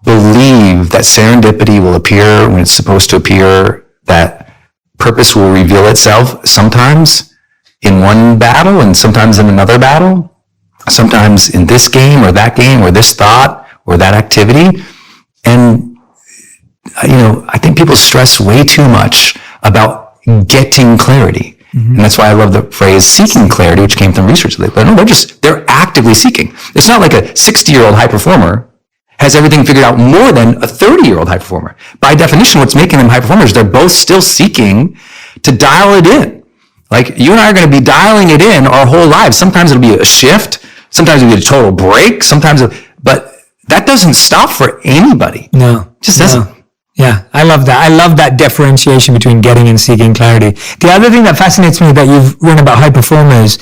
believe that serendipity will appear when it's supposed to appear, that purpose will reveal itself sometimes in one battle and sometimes in another battle, sometimes in this game or this thought or that activity. And, I think people stress way too much about getting clarity. And that's why I love the phrase seeking clarity, which came from research. They're actively seeking. It's not like a 60-year-old high performer has everything figured out more than a 30-year-old high performer. By definition, what's making them high performers, they're both still seeking to dial it in. Like you and I are going to be dialing it in our whole lives. Sometimes it'll be a shift. Sometimes it'll be a total break. But that doesn't stop for anybody. No. Just doesn't. Yeah, I love that. I love that differentiation between getting and seeking clarity. The other thing that fascinates me that you've written about high performers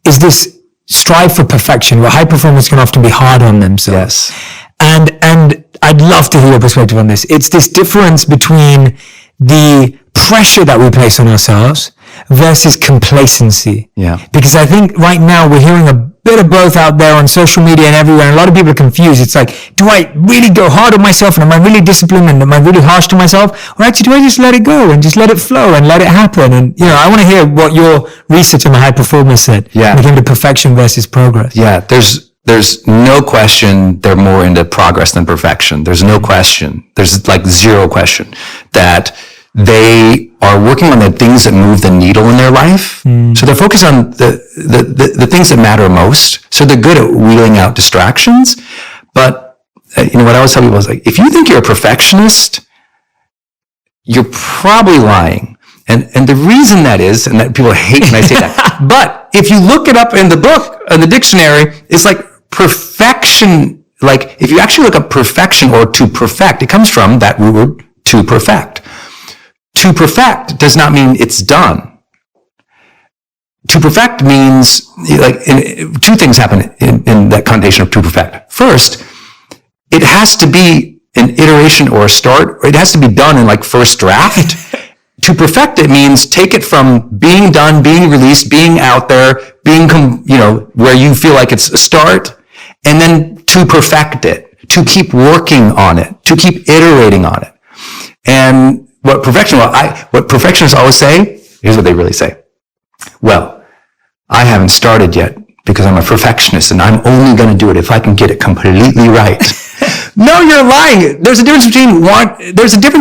is this strive for perfection, where high performers can often be hard on themselves. Yes. And I'd love to hear your perspective on this. It's this difference between the pressure that we place on ourselves versus complacency. Yeah. Because I think right now we're hearing a bit of both out there on social media and everywhere, and a lot of people are confused. It's like, do I really go hard on myself, and am I really disciplined, and am I really harsh to myself, or actually do I just let it go and just let it flow and let it happen? And I want to hear what your research on the high performers said when it came to perfection versus progress. Yeah, there's no question they're more into progress than perfection. There's no question. There's like zero question that they are working on the things that move the needle in their life. So they're focused on the things that matter most. So they're good at wheeling out distractions. But what I always tell people is, like, if you think you're a perfectionist, you're probably lying. And the reason that is, and that people hate when I say that, but if you look it up in the book, in the dictionary, it's like perfection. Like if you actually look up perfection or to perfect, it comes from that word to perfect. To perfect does not mean it's done. to perfect means two things happen in that connotation of to perfect. First, it has to be an iteration or a start, or it has to be done in first draft. To perfect it means take it from being done, being released, being out there, being, where you feel like it's a start, and then to perfect it, to keep working on it, to keep iterating on it. And what perfectionists always say, here's what they really say. Well, I haven't started yet because I'm a perfectionist and I'm only going to do it if I can get it completely right. No, you're lying. There's a difference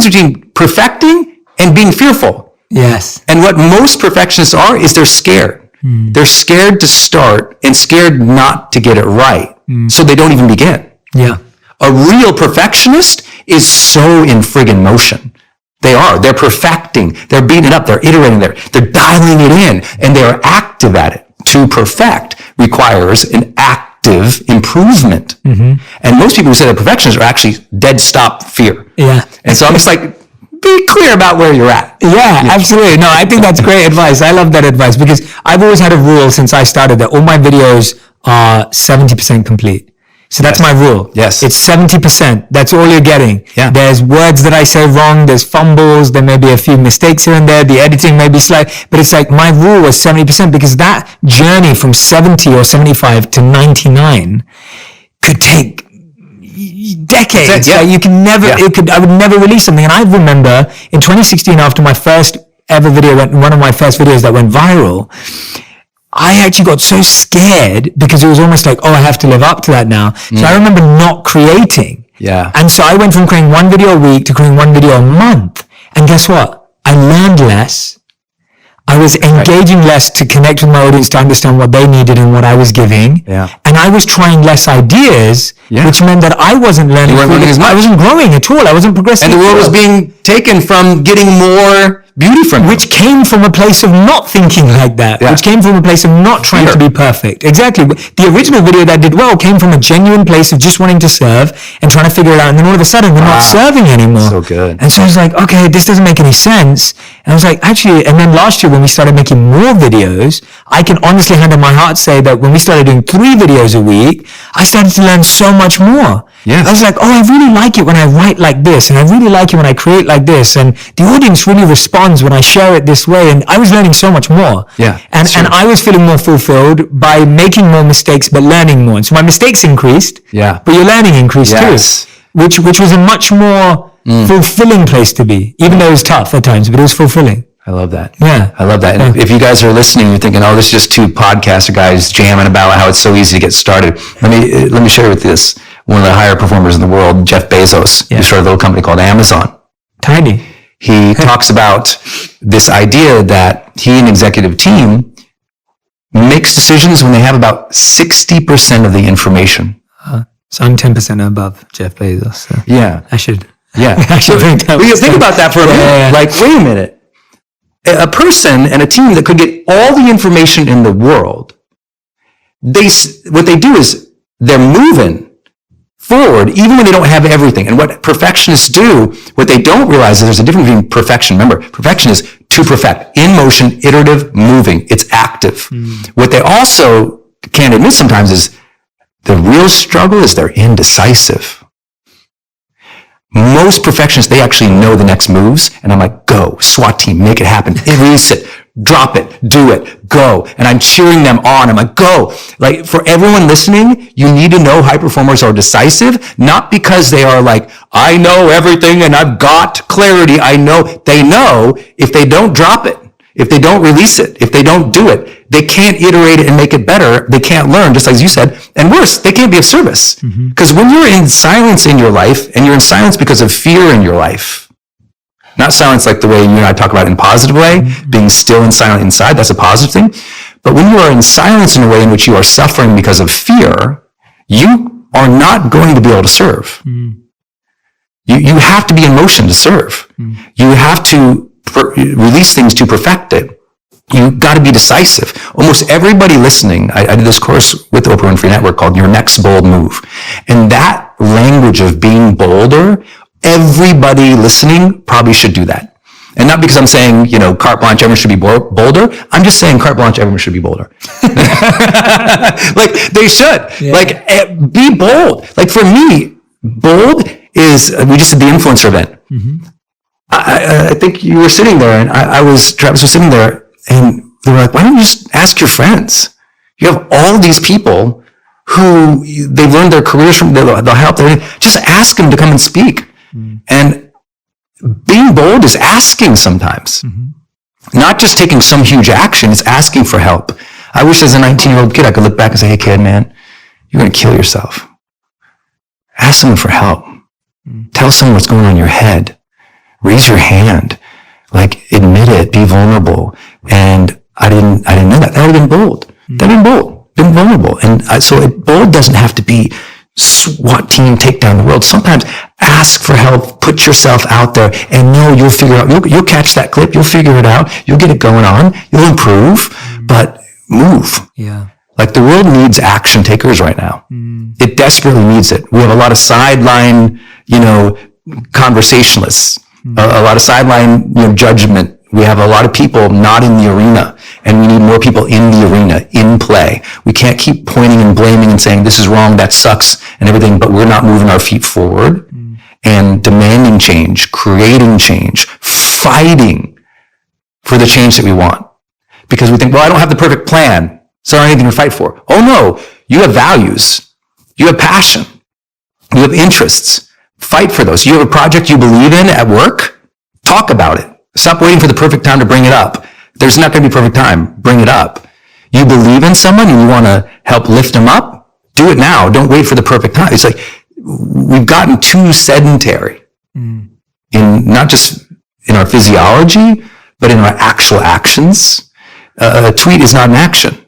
between perfecting and being fearful. Yes. And what most perfectionists are is they're scared. They're scared to start and scared not to get it right. So they don't even begin. Yeah. A real perfectionist is so in friggin' motion. They're perfecting, they're beating it up, they're iterating, they're dialing it in, and they're active at it. To perfect requires an active improvement. And most people who say they're perfectionists are actually dead stop fear. Yeah. And so I'm just be clear about where you're at. Yeah, absolutely. No, I think that's great advice. I love that advice because I've always had a rule since I started that all my videos are 70% complete. So that's my rule. Yes. It's 70%. That's all you're getting. Yeah. There's words that I say wrong. There's fumbles. There may be a few mistakes here and there. The editing may be slight. But it's my rule was 70% because that journey from 70 or 75 to 99 could take decades. Yeah. You can never, I would never release something. And I remember in 2016, after my first ever video, one of my first videos that went viral, I actually got so scared because it was almost I have to live up to that now. So I remember not creating. Yeah. And so I went from creating one video a week to creating one video a month. And guess what? I learned less. I was engaging less to connect with my audience to understand what they needed and what I was giving. Yeah. And I was trying less ideas, which meant that I wasn't learning. You weren't learning as much. I wasn't growing at all. I wasn't progressing. And the world was being taken from getting more beauty from it. Which came from a place of not thinking like that. Yeah. Which came from a place of not trying to be perfect. Exactly. The original video that did well came from a genuine place of just wanting to serve and trying to figure it out. And then all of a sudden, we're not serving anymore. So good. And so I was okay, this doesn't make any sense. And I was actually, and then last year when we started making more videos, I can honestly hand on my heart say that when we started doing 3 videos a week, I started to learn so much more. Yes. I was I really like it when I write like this, and I really like it when I create like this, and the audience really responds when I share it this way, and I was learning so much more. Yeah. And I was feeling more fulfilled by making more mistakes, but learning more. And so my mistakes increased, but your learning increased too, which was a much more fulfilling place to be, even though it was tough at times, but it was fulfilling. I love that. Yeah. I love that. And if you guys are listening, you're thinking, this is just 2 podcaster guys jamming about how it's so easy to get started. Let me share with you this. One of the higher performers in the world, Jeff Bezos, who started a little company called Amazon. Tiny. He talks about this idea that he and executive team makes decisions when they have about 60% of the information. So I'm 10% above Jeff Bezos. So yeah. I should. Yeah. I should think about that for a minute. Wait a minute. A person and a team that could get all the information in the world, what they do is they're moving forward even when they don't have everything. And what perfectionists do, what they don't realize is there's a difference between perfection. Remember, perfection is to perfect, in motion, iterative, moving. It's active. What they also can't admit sometimes is the real struggle is they're indecisive. Most perfectionists, they actually know the next moves, and I'm go, SWAT team, make it happen, release it, drop it, do it, go. And I'm cheering them on. I'm go. For everyone listening, you need to know high performers are decisive, not because they are I know everything and I've got clarity. They know if they don't drop it, if they don't release it, if they don't do it, they can't iterate it and make it better. They can't learn, just like you said. And worse, they can't be of service. Because when you're in silence in your life, and you're in silence because of fear in your life, not silence like the way you and I talk about in a positive way, being still and silent inside, that's a positive thing. But when you are in silence in a way in which you are suffering because of fear, you are not going to be able to serve. You have to be in motion to serve. You have to release things to perfect it. You've got to be decisive. Almost everybody listening, I did this course with the Oprah Winfrey Network called Your Next Bold Move. And that language of being bolder, everybody listening probably should do that. And not because I'm saying, carte blanche, everyone should be bolder. I'm just saying carte blanche, everyone should be bolder. Like they should. Yeah. Like be bold. Like for me, bold is, we just did the influencer event. Mm-hmm. I think you were sitting there and Travis was sitting there and they were like, why don't you just ask your friends? You have all these people who they've learned their careers from, they'll help them. Just ask them to come and speak. Mm-hmm. And being bold is asking sometimes. Mm-hmm. Not just taking some huge action, it's asking for help. I wish as a 19-year-old kid, I could look back and say, hey kid, man, you're going to kill yourself. Ask someone for help. Mm-hmm. Tell someone what's going on in your head. Raise your hand. Like, admit it, be vulnerable. And I didn't know that. That would have been bold. Mm-hmm. That would have been bold, been vulnerable. And bold doesn't have to be SWAT team, take down the world. Sometimes ask for help, put yourself out there, and know you'll figure out, you'll catch that clip, you'll figure it out, you'll get it going on, you'll improve, but move. Yeah. Like the world needs action takers right now. Mm. It desperately needs it. We have a lot of sideline, conversationalists, a lot of sideline, judgment. We have a lot of people not in the arena, and we need more people in the arena, in play. We can't keep pointing and blaming and saying, this is wrong, that sucks, and everything, but we're not moving our feet forward and demanding change, creating change, fighting for the change that we want. Because we think, well, I don't have the perfect plan, so I don't have anything to fight for. Oh no, you have values. You have passion. You have interests. Fight for those. You have a project you believe in at work? Talk about it. Stop waiting for the perfect time to bring it up. There's not going to be a perfect time. Bring it up. You believe in someone and you want to help lift them up? Do it now. Don't wait for the perfect time. It's like we've gotten too sedentary in not just in our physiology, but in our actual actions. A tweet is not an action.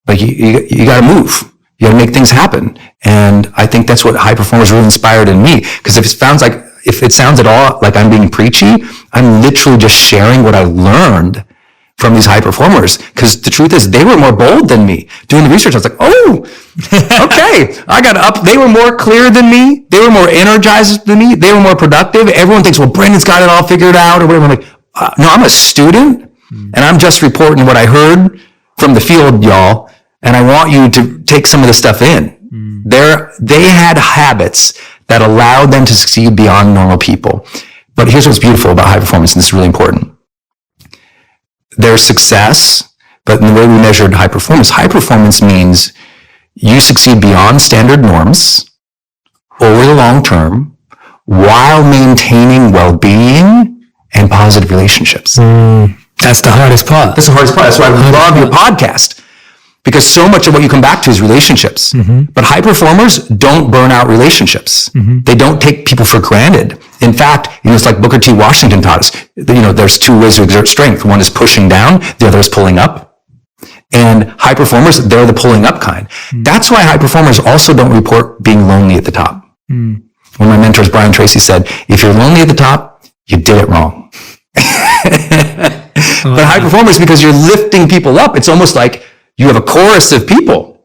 Like you got to move. You got to make things happen. And I think that's what high performers really inspired in me. Because if it sounds at all like I'm being preachy, I'm literally just sharing what I learned from these high performers. Because the truth is, they were more bold than me. Doing the research, I was like, oh, okay, I got up. They were more clear than me. They were more energized than me. They were more productive. Everyone thinks, well, Brendon's got it all figured out or whatever. I'm like, no, I'm a student and I'm just reporting what I heard from the field, y'all. And I want you to take some of this stuff in. They had habits that allowed them to succeed beyond normal people. But here's what's beautiful about high performance, and this is really important. There's success, but in the way we measured high performance means you succeed beyond standard norms over the long term while maintaining well-being and positive relationships. That's the hardest part. That's the hardest part. That's why I love your podcast. Because so much of what you come back to is relationships. Mm-hmm. But high performers don't burn out relationships. Mm-hmm. They don't take people for granted. In fact, it's like Booker T. Washington taught us. There's two ways to exert strength. One is pushing down. The other is pulling up. And high performers, they're the pulling up kind. Mm-hmm. That's why high performers also don't report being lonely at the top. Mm-hmm. One of my mentors, Brian Tracy, said, if you're lonely at the top, you did it wrong. But high performers, because you're lifting people up, it's almost like you have a chorus of people,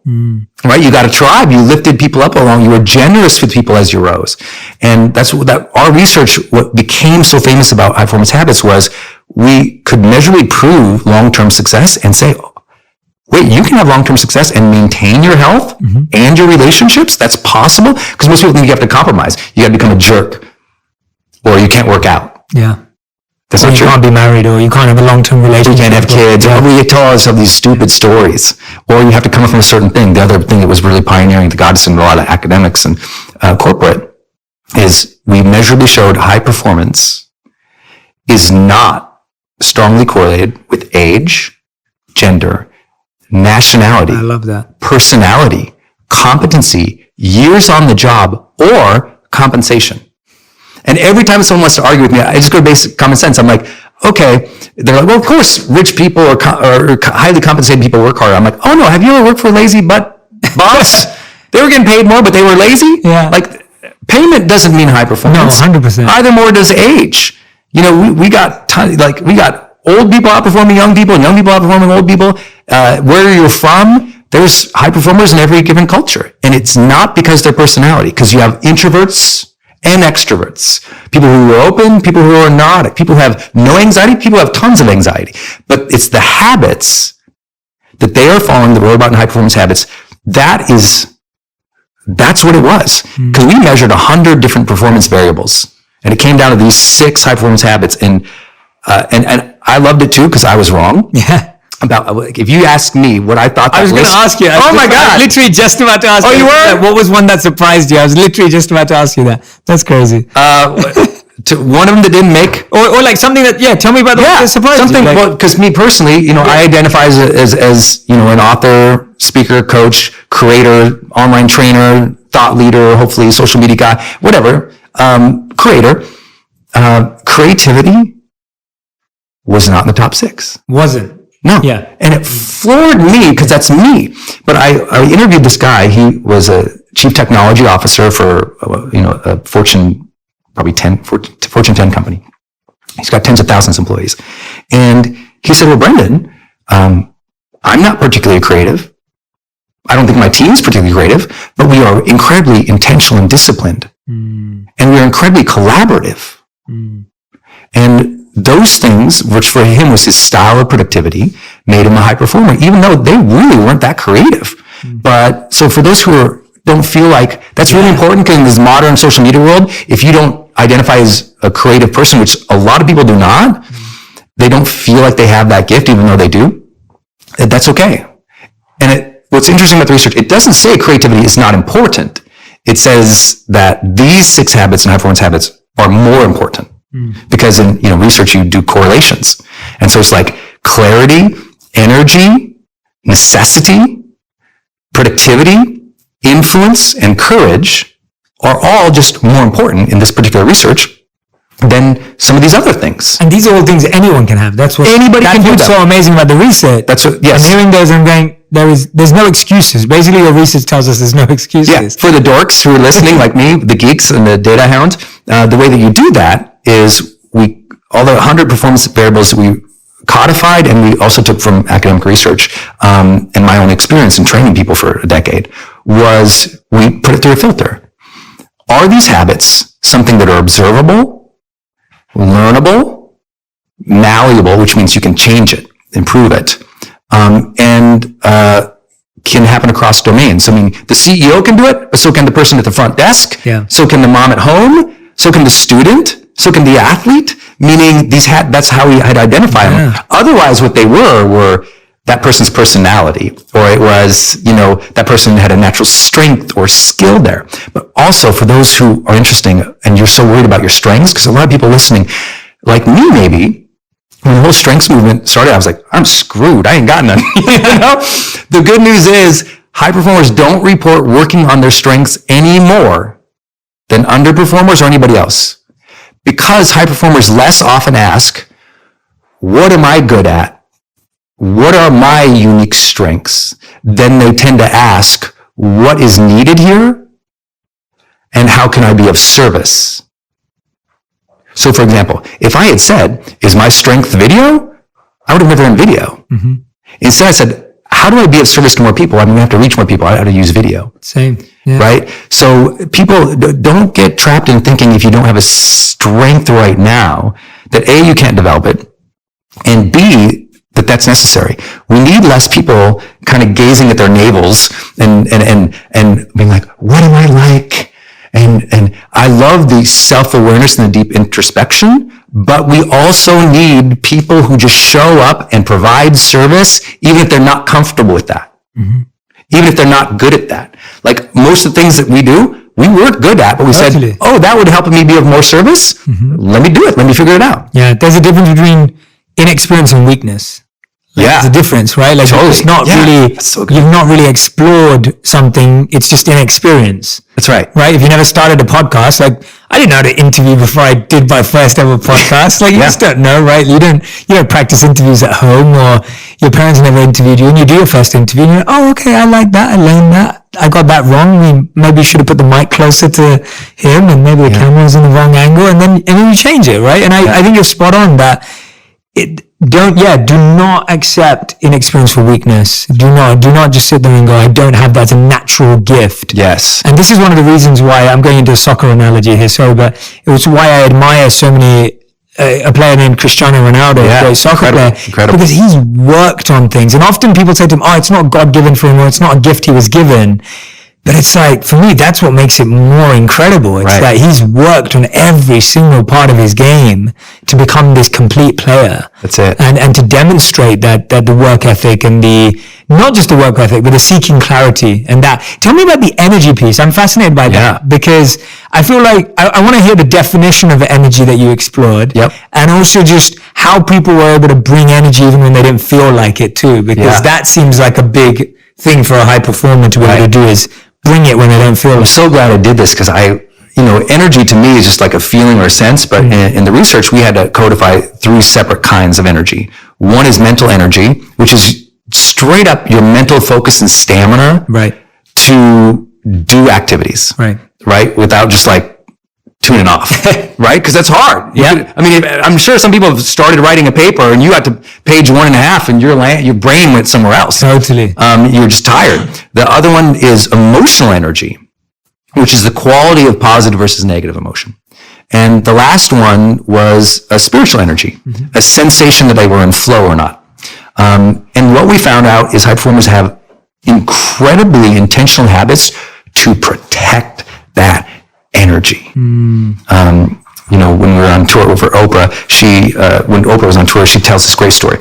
right? You got a tribe. You lifted people up along. You were generous with people as you rose. And that's what our research, what became so famous about high performance habits was we could measurably prove long-term success and say, wait, you can have long-term success and maintain your health and your relationships? That's possible? Because most people think you have to compromise. You got to become a jerk or you can't work out. Yeah. That's not true. You can't be married or you can't have a long-term relationship. You can't have kids. Yeah. We tell us of these stupid stories. Or you have to come from a certain thing. The other thing that was really pioneering the goddess in a lot of academics and corporate is we measurably showed high performance is not strongly correlated with age, gender, nationality. I love that. Personality, competency, years on the job, or compensation. And every time someone wants to argue with me, I just go to basic common sense. I'm like, okay. They're like, well, of course, rich people or highly compensated people work harder. I'm like, oh no, have you ever worked for a lazy butt boss? They were getting paid more, but they were lazy? Yeah. Like, payment doesn't mean high performance. No, 100%. Either more does age. We got old people outperforming young people and young people outperforming old people. Where you're from, there's high performers in every given culture. And it's not because their personality, because you have introverts and extroverts. People who are open, people who are not, people who have no anxiety, people who have tons of anxiety. But it's the habits that they are following, the robot and high performance habits. That's what it was. Because we measured 100 different performance variables. And it came down to these 6 high performance habits. And I loved it too, because I was wrong. Yeah. About, if you ask me what I thought that I was going to ask you. Oh my God. I was literally just about to ask you. Oh, you were? What was one that surprised you? I was literally just about to ask you that. That's crazy. One of them that didn't make, or like something that, tell me about the one that surprised something, you. Like, well, because me personally, I identify as an author, speaker, coach, creator, online trainer, thought leader, hopefully social media guy, whatever, creator. Creativity was not in the top 6. Wasn't. No. Yeah. And it floored me because that's me. But I interviewed this guy. He was a chief technology officer for, a Fortune 10 company. He's got tens of thousands of employees. And he said, well, Brendon, I'm not particularly creative. I don't think my team's particularly creative, but we are incredibly intentional and disciplined. And we're incredibly collaborative. And those things, which for him was his style of productivity, made him a high performer, even though they really weren't that creative. But so for those who don't feel like that's really important, because in this modern social media world, if you don't identify as a creative person, which a lot of people do not, they don't feel like they have that gift, even though they do. That's okay. And what's interesting about the research, it doesn't say creativity is not important. It says that these 6 habits and high performance habits are more important. Because in research you do correlations, and so it's like clarity, energy, necessity, productivity, influence, and courage are all just more important in this particular research than some of these other things. And these are all things anyone can have. That's what anybody can do. That's what's so amazing about the research. That's what, yes. I'm hearing those and going, there's no excuses. Basically, your research tells us there's no excuses. Yeah. For the dorks who are listening, like me, the geeks and the data hound, the way that you do that is all the 100 performance variables that we codified, and we also took from academic research and my own experience in training people for a decade, was we put it through a filter. Are these habits something that are observable, learnable, malleable, which means you can change it, improve it, and can happen across domains? I mean, the CEO can do it, but so can the person at the front desk, so can the mom at home, so can the student, so can the athlete, meaning that's how we had identified them. Otherwise, what they were that person's personality, or it was, that person had a natural strength or skill there. But also for those who are interesting and you're so worried about your strengths, because a lot of people listening, like me maybe, when the whole strengths movement started, I was like, I'm screwed. I ain't got none. The good news is high performers don't report working on their strengths any more than underperformers or anybody else. Because high performers less often ask, what am I good at? What are my unique strengths? Then they tend to ask, what is needed here? And how can I be of service? So for example, if I had said, is my strength video? I would have never done video. Instead I said, how do I be of service to more people? I mean, I have to reach more people. I have to use video. Same. Yeah. Right? So people don't get trapped in thinking if you don't have a strength right now, that A, you can't develop it, and B, that's necessary. We need less people kind of gazing at their navels and being like, what am I like? And I love the self-awareness and the deep introspection, but we also need people who just show up and provide service, even if they're not comfortable with that. Even if they're not good at that. Like most of the things that we do, we weren't good at, but we said, that would help me be of more service. Let me do it. Let me figure it out. Yeah. There's a difference between inexperience and weakness. There's a difference, right? Like it's not really, you've not really explored something. It's just inexperience. That's right. Right? If you never started a podcast, like I didn't know how to interview before I did my first ever podcast. Like you just don't know, right? You don't practice interviews at home, or your parents never interviewed you, and you do your first interview and you're like, oh, okay, I like that. I learned that. I got that wrong. We maybe should have put the mic closer to him, and maybe the camera was in the wrong angle, and then you change it, right? And I think you're spot on that do not accept inexperience for weakness. Do not just sit there and go, I don't have that as a natural gift. Yes. And this is one of the reasons why I'm going into a soccer analogy here, but it was why I admire so many a player named Cristiano Ronaldo, a great soccer player, because he's worked on things. And often people say to him, it's not God-given for him, or it's not a gift he was given. But it's like, for me, that's what makes it more incredible. It's that he's worked on every single part of his game to become this complete player. That's it. And to demonstrate that the work ethic and not just the work ethic, but the seeking clarity and that. Tell me about the energy piece. I'm fascinated by that because I feel like I want to hear the definition of energy that you explored. Yep. And also just how people were able to bring energy even when they didn't feel like it too, because that seems like a big thing for a high performer to be able to do, is bring it when they don't feel it. I'm so glad I did this because energy to me is just like a feeling or a sense, but in the research, we had to codify 3 separate kinds of energy. One is mental energy, which is straight up your mental focus and stamina to do activities, right? Without just like tuning off, right? Because that's hard. I'm sure some people have started writing a paper and you got to page 1.5 and your brain went somewhere else. Totally. You're just tired. The other one is emotional energy, which is the quality of positive versus negative emotion. And the last one was a spiritual energy, a sensation that they were in flow or not. And what we found out is high performers have incredibly intentional habits to protect that energy. When we were on tour for Oprah, when Oprah was on tour, she tells this great story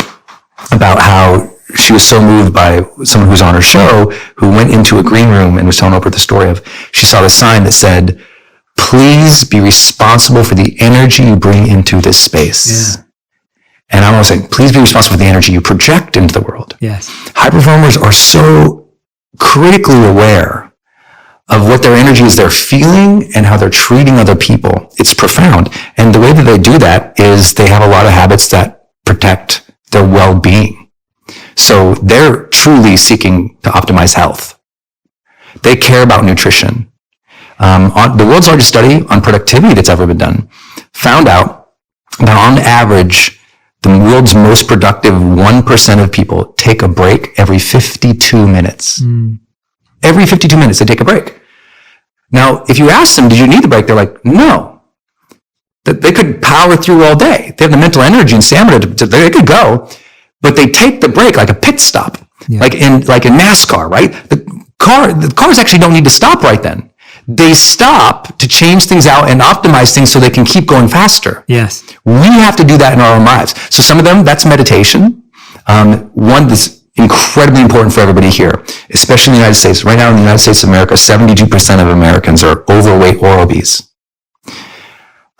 about how she was so moved by someone who was on her show who went into a green room and was telling Oprah the story of, she saw the sign that said, please be responsible for the energy you bring into this space. Yeah. And I'm always saying, please be responsible for the energy you project into the world. Yes. High performers are so critically aware of what their energy is they're feeling and how they're treating other people. It's profound. And the way that they do that is they have a lot of habits that protect their well-being. So they're truly seeking to optimize health. They care about nutrition. The world's largest study on productivity that's ever been done found out that on average, the world's most productive 1% of people take a break every 52 minutes. Every 52 minutes, they take a break. Now, if you ask them, did you need the break? They're like, no. They could power through all day. They have the mental energy and stamina they could go, but they take the break like a pit stop, like in NASCAR, right? The cars actually don't need to stop right then. They stop to change things out and optimize things so they can keep going faster. Yes. We have to do that in our own lives. So some of them, that's meditation. One that's incredibly important for everybody here, especially in the United States. Right now in the United States of America, 72% of Americans are overweight or obese.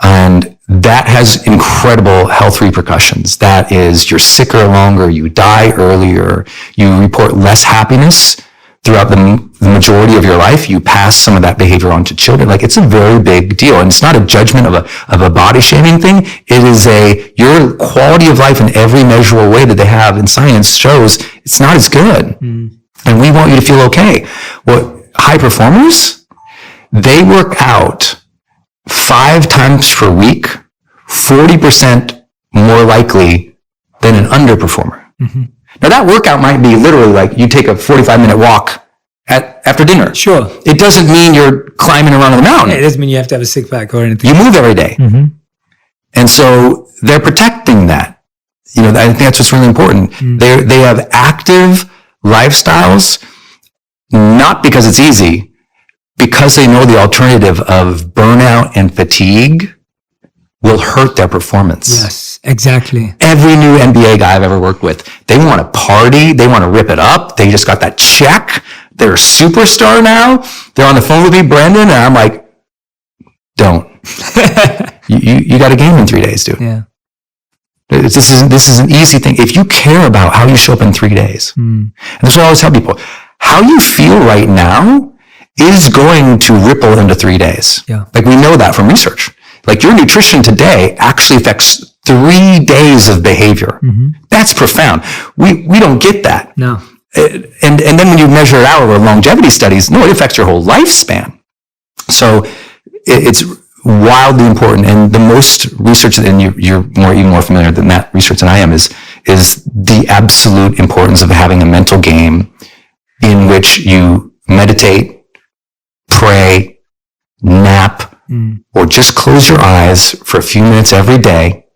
And that has incredible health repercussions. That is, you're sicker longer, you die earlier, you report less happiness throughout the majority of your life. You pass some of that behavior on to children. Like, it's a very big deal. And it's not a judgment of a body shaming thing. It is your quality of life in every measurable way that they have in science shows it's not as good. And we want you to feel okay. Well, high performers, they work out 5 times per week, 40% more likely than an underperformer. Now, that workout might be literally like you take a 45-minute walk after dinner. Sure. It doesn't mean you're climbing around the mountain. Yeah, it doesn't mean you have to have a six pack or anything. You move every day. And so they're protecting that. I think that's what's really important. They have active lifestyles, not because it's easy, because they know the alternative of burnout and fatigue will hurt their performance. Yes, exactly. Every new NBA guy I've ever worked with, they want to party, they want to rip it up, they just got that check, they're a superstar now, they're on the phone with me, Brendon, and I'm like, don't. you got a game in 3 days, dude. Yeah. This is an easy thing. If you care about how you show up in 3 days, and that's what I always tell people, how you feel right now is going to ripple into 3 days. Yeah. Like, we know that from research. Like, your nutrition today actually affects 3 days of behavior. That's profound. We don't get that. No. And then when you measure it out over longevity studies, no, it affects your whole lifespan. So it's wildly important. And the most research, and you're even more familiar than that research than I am, is the absolute importance of having a mental game in which you meditate, pray, nap, or just close your eyes for a few minutes every day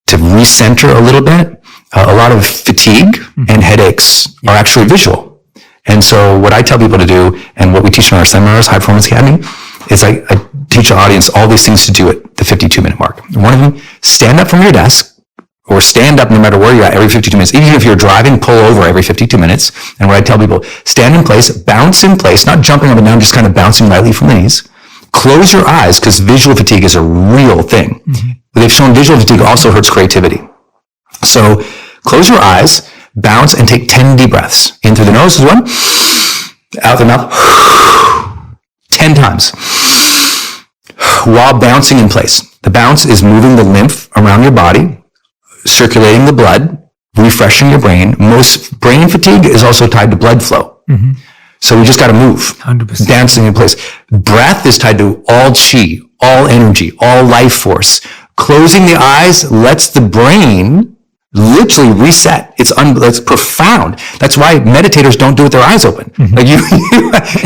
to recenter a little bit. A lot of fatigue and headaches are actually visual. And so what I tell people to do, and what we teach in our seminars, High Performance Academy, is I teach our audience all these things to do at the 52-minute mark. One of them, stand up from your desk, or stand up no matter where you're at every 52 minutes. Even if you're driving, pull over every 52 minutes. And what I tell people, stand in place, bounce in place, not jumping up and down, just kind of bouncing lightly from the knees. Close your eyes, because visual fatigue is a real thing. They've shown visual fatigue also hurts creativity. So close your eyes, bounce, and take 10 deep breaths. In through the nose is one, out the mouth, 10 times, while bouncing in place. The bounce is moving the lymph around your body, circulating the blood, refreshing your brain. Most brain fatigue is also tied to blood flow. So we just got to move. 100%. Dancing in place. Breath is tied to all chi, all energy, all life force. Closing the eyes lets the brain literally reset. It's profound. That's why meditators don't do it with their eyes open. Like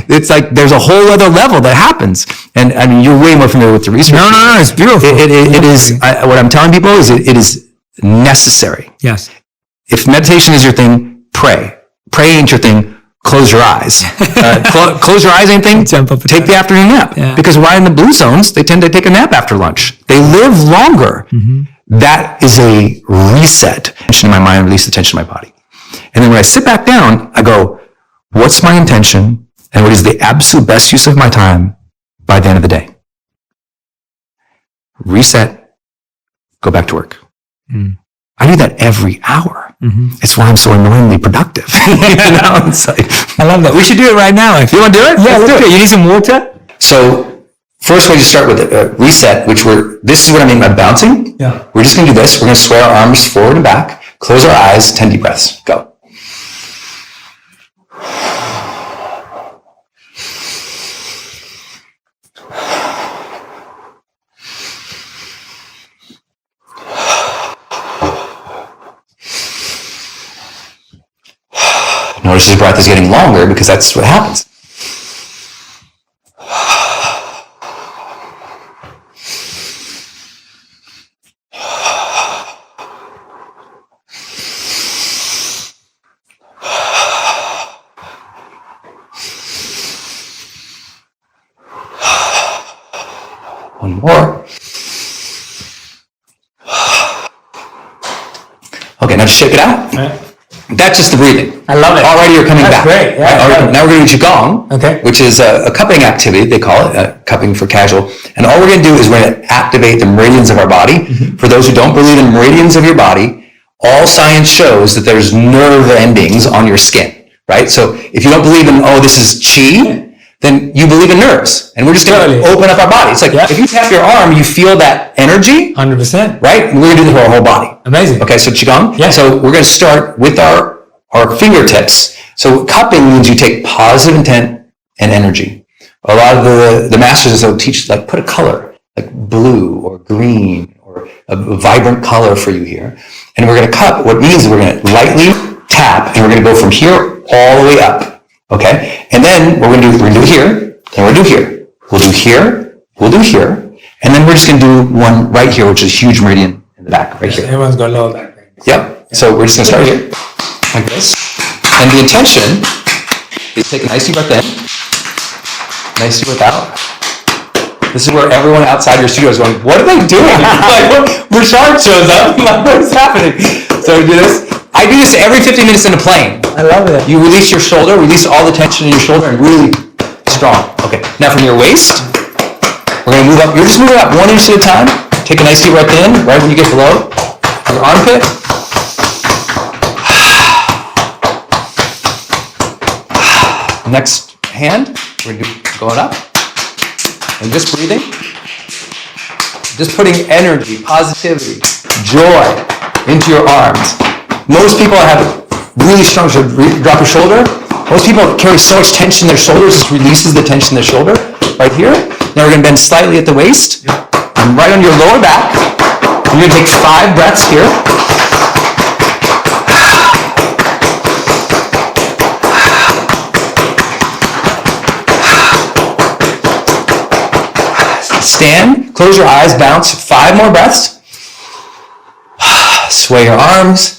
it's like there's a whole other level that happens. And I mean, you're way more familiar with the research. No, it's beautiful. It is, what I'm telling people is it is necessary. Yes. If meditation is your thing, pray. Pray ain't your thing. Close your eyes. Close your eyes ain't thing. Take the afternoon nap. Yeah. Because why in the blue zones, they tend to take a nap after lunch. They live longer. That is a reset. Tension in my mind, release the tension in my body. And then when I sit back down, I go, what's my intention? And what is the absolute best use of my time by the end of the day? Reset. Go back to work. I do that every hour. It's why I'm so annoyingly productive. It's like, I love that. We should do it right now. If you want to do it? Yeah, let's do it. You need some water? So first, we just start with a reset, this is what I mean by bouncing. Yeah. We're just going to do this. We're going to sway our arms forward and back, close our eyes, 10 deep breaths. Go. Notice his breath is getting longer because that's what happens. One more. Okay, now just shake it out. Right. That's just the breathing. I love it. Already you're coming back. Great. Yeah, right? Now we're going to do Qigong, which is a cupping activity, they call it, cupping for casual. And all we're going to do is we're going to activate the meridians of our body. For those who don't believe in the meridians of your body, all science shows that there's nerve endings on your skin, right? So if you don't believe in, this is chi, then you believe in nerves. And we're just going to open up our body. It's like, if you tap your arm, you feel that energy. 100%. Right? And we're going to do this for our whole body. Amazing. Okay, so Qigong. Yeah. So we're going to start with our fingertips. So cupping means you take positive intent and energy. A lot of the masters will teach, like, put a color, like blue or green or a vibrant color for you here. And we're going to cup. What it means is we're going to lightly tap, and we're going to go from here all the way up. Okay? And then what we're going to do, we're going to do here, then we're going to do here. We'll do here, we'll do here, and then we're just going to do one right here, which is a huge meridian in the back, right here. Everyone's got lower back pain. Yep. So we're just going to start here, like this. And the intention is take a nice deep breath in, nice deep breath out. This is where everyone outside your studio is going, what are they doing? Like, Burchard shows up, like, what's happening? So we do this. I do this every 50 minutes in a plane. I love it. You release your shoulder, release all the tension in your shoulder, and really strong. Okay, now from your waist, we're going to move up. You're just moving up 1 inch at a time. Take a nice deep breath in, right when you get below your armpit. Next hand, we're going up. And just breathing. Just putting energy, positivity, joy into your arms. Most people have really strong, so drop your shoulder. Most people carry so much tension in their shoulders, this releases the tension in their shoulder. Right here, Now we're going to bend slightly at the waist, and right on your lower back. You're going to take 5 breaths here. Stand, close your eyes, bounce, 5 more breaths. Sway your arms.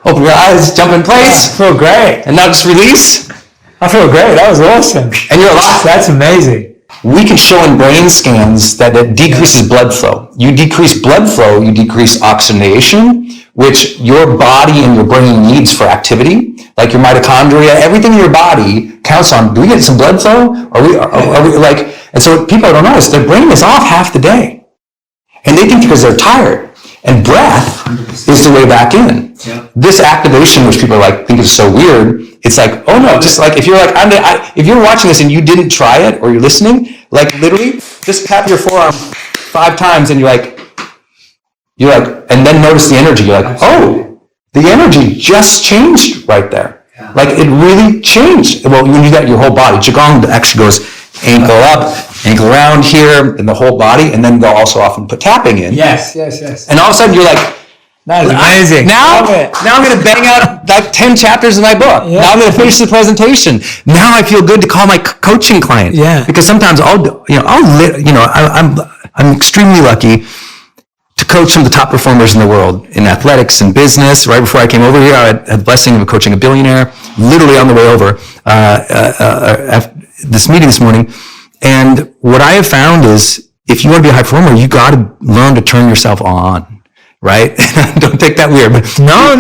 Open your eyes, jump in place. I feel great. And now just release. I feel great. That was awesome. And you're alive. That's amazing. We can show in brain scans that it decreases blood flow. You decrease blood flow, you decrease oxygenation, which your body and your brain needs for activity. Like your mitochondria, everything in your body counts on, do we get some blood flow? Are we like, and so what people don't know is their brain is off half the day. And they think because they're tired. And breath 100%. Is the way back in. Yeah. This activation, which people think is so weird, it's like, oh no, just like if you're like, if you're watching this and you didn't try it or you're listening, like literally just tap your forearm 5 times and you're like, and then notice the energy. You're like, oh, the energy just changed right there. Yeah. Like it really changed. Well, when you do that, your whole body. Qigong actually goes ankle up, ankle around here, and the whole body, and then they'll also often put tapping in. Yes. And all of a sudden you're like, that is amazing. Now I'm going to bang out like 10 chapters of my book. Yeah. Now I'm going to finish the presentation. Now I feel good to call my coaching client. Yeah. Because sometimes I'm extremely lucky to coach some of the top performers in the world in athletics and business. Right before I came over here, I had the blessing of coaching a billionaire, literally on the way over this meeting this morning. And what I have found is if you want to be a high performer, you got to learn to turn yourself on. Right? Don't take that weird, but no.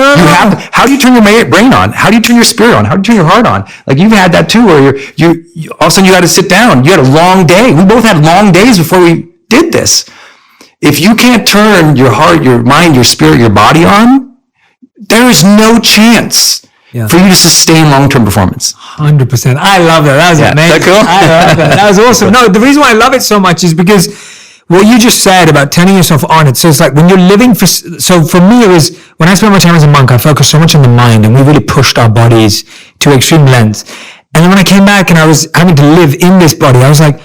How do you turn your brain on? How do you turn your spirit on? How do you turn your heart on? Like you've had that too, where you all of a sudden you got to sit down. You had a long day. We both had long days before we did this. If you can't turn your heart, your mind, your spirit, your body on, there is no chance for you to sustain long-term performance. 100%. I love that. That was amazing. Is that cool? I love that. That was awesome. No, the reason why I love it so much is because what you just said about turning yourself on, so it's like when you're living so for me it was, when I spent my time as a monk, I focused so much on the mind and we really pushed our bodies to extreme lengths. And then when I came back and I was having to live in this body, I was like,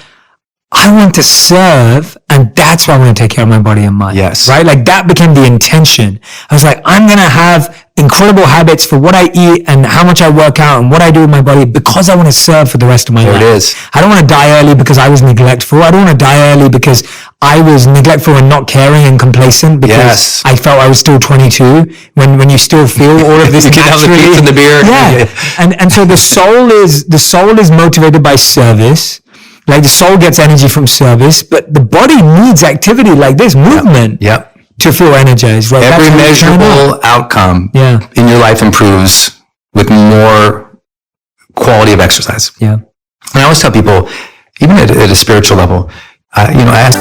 I want to serve, and that's why I want to take care of my body and mind. Yes. Right? Like that became the intention. I was like, I'm going to have incredible habits for what I eat and how much I work out and what I do with my body because I want to serve for the rest of my life. There it is. I don't want to die early because I was neglectful. I don't want to die early because I was neglectful and not caring and complacent because I felt I was still 22 when you still feel all of this you can have the pizza and the beer. Yeah. And so the soul is motivated by service. Like the soul gets energy from service, but the body needs activity like this, movement. Yep. To feel energized. Right? Every measurable outcome in your life improves with more quality of exercise. Yeah. And I always tell people, even at a spiritual level, I ask.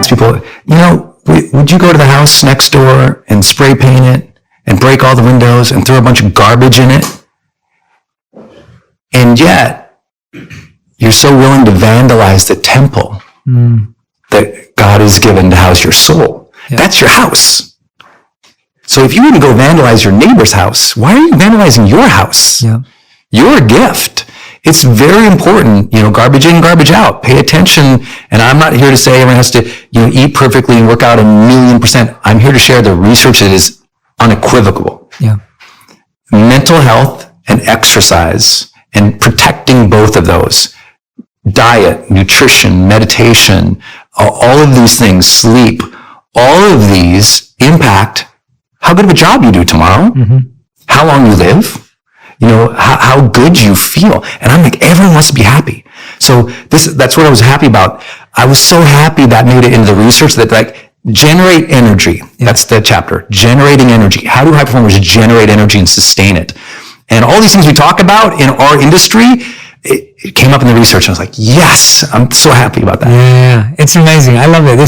People, would you go to the house next door and spray paint it and break all the windows and throw a bunch of garbage in it? And yet, you're so willing to vandalize the temple that God has given to house your soul. Yeah. That's your house. So if you wouldn't go vandalize your neighbor's house, why are you vandalizing your house? Yeah. You're a gift. it's very important, garbage in, garbage out. Pay attention. And I'm not here to say everyone has to, eat perfectly and work out 1,000,000%. I'm here to share the research that is unequivocal. Yeah. Mental health and exercise and protecting both of those. Diet, nutrition, meditation, all of these things, sleep, all of these impact how good of a job you do tomorrow, how long you live, how good you feel. And I'm like, everyone wants to be happy. So that's what I was happy about. I was so happy that made it into the research that generate energy. Yeah. That's the chapter. Generating energy. How do high performers generate energy and sustain it? And all these things we talk about in our industry, it came up in the research. And I was like, yes, I'm so happy about that. Yeah, it's amazing. I love it.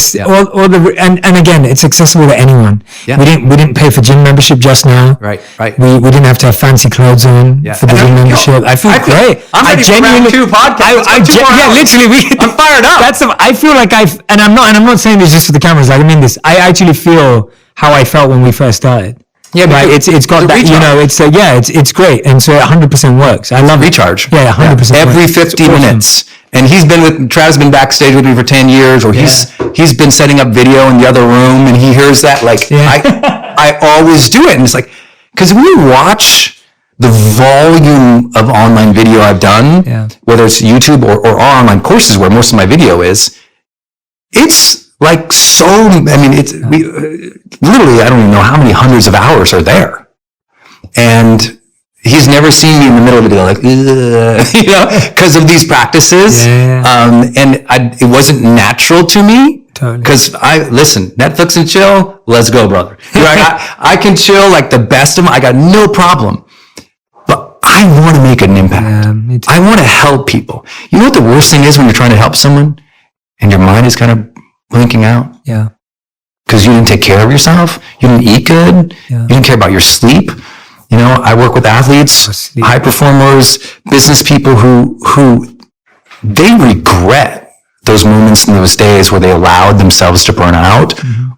And again, it's accessible to anyone. Yeah. We didn't pay for gym membership just now. Right. We didn't have to have fancy clothes on for the gym membership. I feel great. I'm ready for round 2 podcast. Literally, I'm fired up. I feel like and I'm not saying this just for the cameras. I mean this. I actually feel how I felt when we first started. Yeah, right. It's got that, recharge. It's great. And so it 100% works. I love recharge. Yeah, 100%. Every 50 minutes. And Trav's been backstage with me for 10 years, or he's been setting up video in the other room, and he hears that. I always do it. And it's like, because when you watch the volume of online video I've done, whether it's YouTube or our online courses where most of my video is, it's like literally, I don't even know how many hundreds of hours are there. And he's never seen me in the middle of the video, because of these practices. It wasn't natural to me. Because Netflix and chill, let's go, brother. I can chill like the best of them. I got no problem. But I want to make an impact. I want to help people. You know what the worst thing is when you're trying to help someone and your mind is kind of blinking out? Yeah. Because you didn't take care of yourself. You didn't eat good. Yeah. You didn't care about your sleep. I work with athletes, high performers, business people who they regret those moments in those days where they allowed themselves to burn out,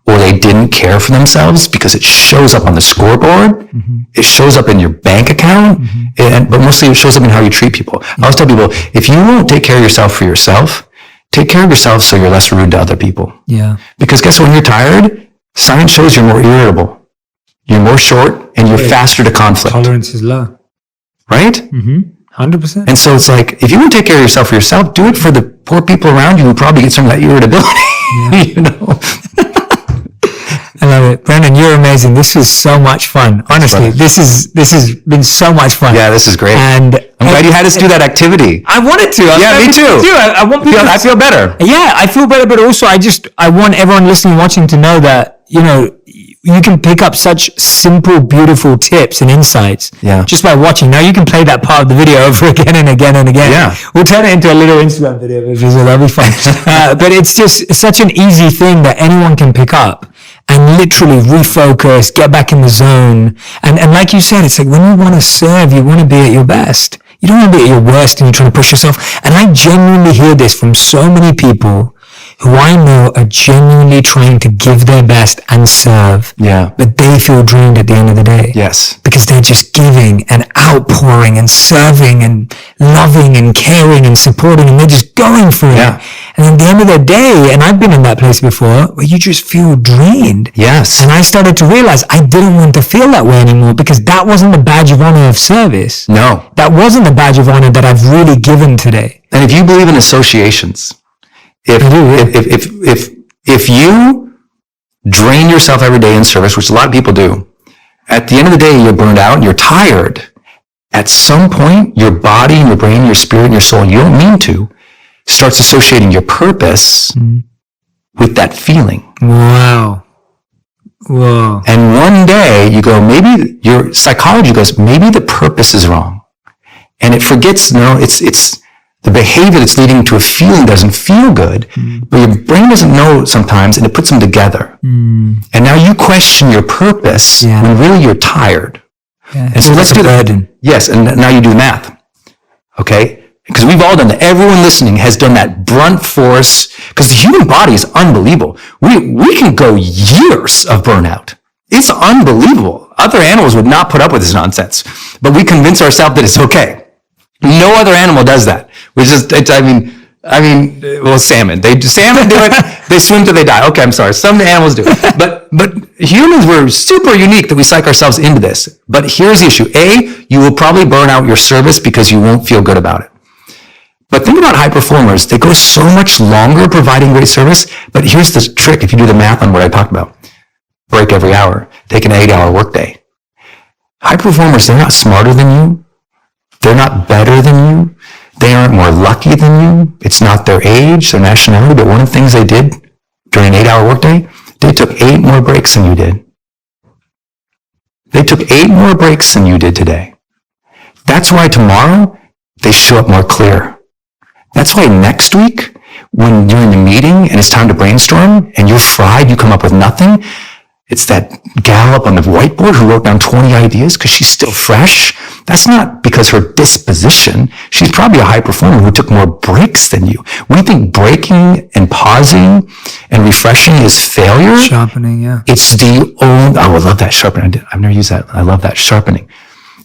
or they didn't care for themselves, because it shows up on the scoreboard. It shows up in your bank account, but mostly it shows up in how you treat people. I always tell people, if you won't take care of yourself for yourself, take care of yourself so you're less rude to other people. Yeah. Because guess what? When you're tired, science shows you're more irritable. You're more short, and you're faster to conflict. Tolerance is low. Right? 100%. And so it's like, if you want to take care of yourself for yourself, do it for the poor people around you who probably get some of that irritability. I love it. Brendon, you're amazing. This was so much fun. Honestly, this has been so much fun. Yeah, this is great. And I'm glad you had us do that activity. I wanted to. Me too. I want people I feel better. Yeah, I feel better, but also I want everyone listening, watching to know that, you can pick up such simple, beautiful tips and insights just by watching. Now you can play that part of the video over again and again and again. Yeah. We'll turn it into a little Instagram video, that'll be fun. But it's just such an easy thing that anyone can pick up and literally refocus, get back in the zone. And like you said, it's like when you want to serve, you want to be at your best. You don't want to be at your worst and you're trying to push yourself. And I genuinely hear this from so many people who I know are genuinely trying to give their best and serve. Yeah. But they feel drained at the end of the day. Yes. Because they're just giving and outpouring and serving and loving and caring and supporting, and they're just going for it. And at the end of the day, and I've been in that place before, where you just feel drained. Yes. And I started to realize I didn't want to feel that way anymore, because that wasn't the badge of honor of service. No. That wasn't the badge of honor that I've really given today. And if you believe in associations, if you drain yourself every day in service, which a lot of people do, at the end of the day, you're burned out and you're tired. At some point, your body and your brain, your spirit and your soul, you don't mean to, starts associating your purpose with that feeling. Wow. Whoa. And one day you go, maybe your psychology goes, maybe the purpose is wrong. And it forgets, no, it's the behavior that's leading to a feeling doesn't feel good, but your brain doesn't know sometimes, and it puts them together. And now you question your purpose when really you're tired. Yeah. And so let's do that. Yes, and now you do math. Okay? Because we've all done that. Everyone listening has done that brunt force, because the human body is unbelievable. We can go years of burnout. It's unbelievable. Other animals would not put up with this nonsense, but we convince ourselves that it's okay. No other animal does that. Well, salmon. Salmon do it. They swim till they die. Okay, I'm sorry. Some animals do. But humans, we're super unique that we psych ourselves into this. But here's the issue. A, you will probably burn out your service because you won't feel good about it. But think about high performers. They go so much longer providing great service. But here's the trick. If you do the math on what I talked about, break every hour, take an 8-hour workday. High performers, they're not smarter than you. They're not better than you. They aren't more lucky than you. It's not their age, their nationality, but one of the things they did during an 8-hour workday, they took 8 more breaks than you did. They took 8 more breaks than you did today. That's why tomorrow they show up more clear. That's why next week, when you're in the meeting and it's time to brainstorm and you're fried, you come up with nothing, it's that gal up on the whiteboard who wrote down 20 ideas because she's still fresh. That's not because her disposition. She's probably a high performer who took more breaks than you. We think breaking and pausing and refreshing is failure. Sharpening, yeah. It's the only, I would love that sharpening. I've never used that. I love that sharpening.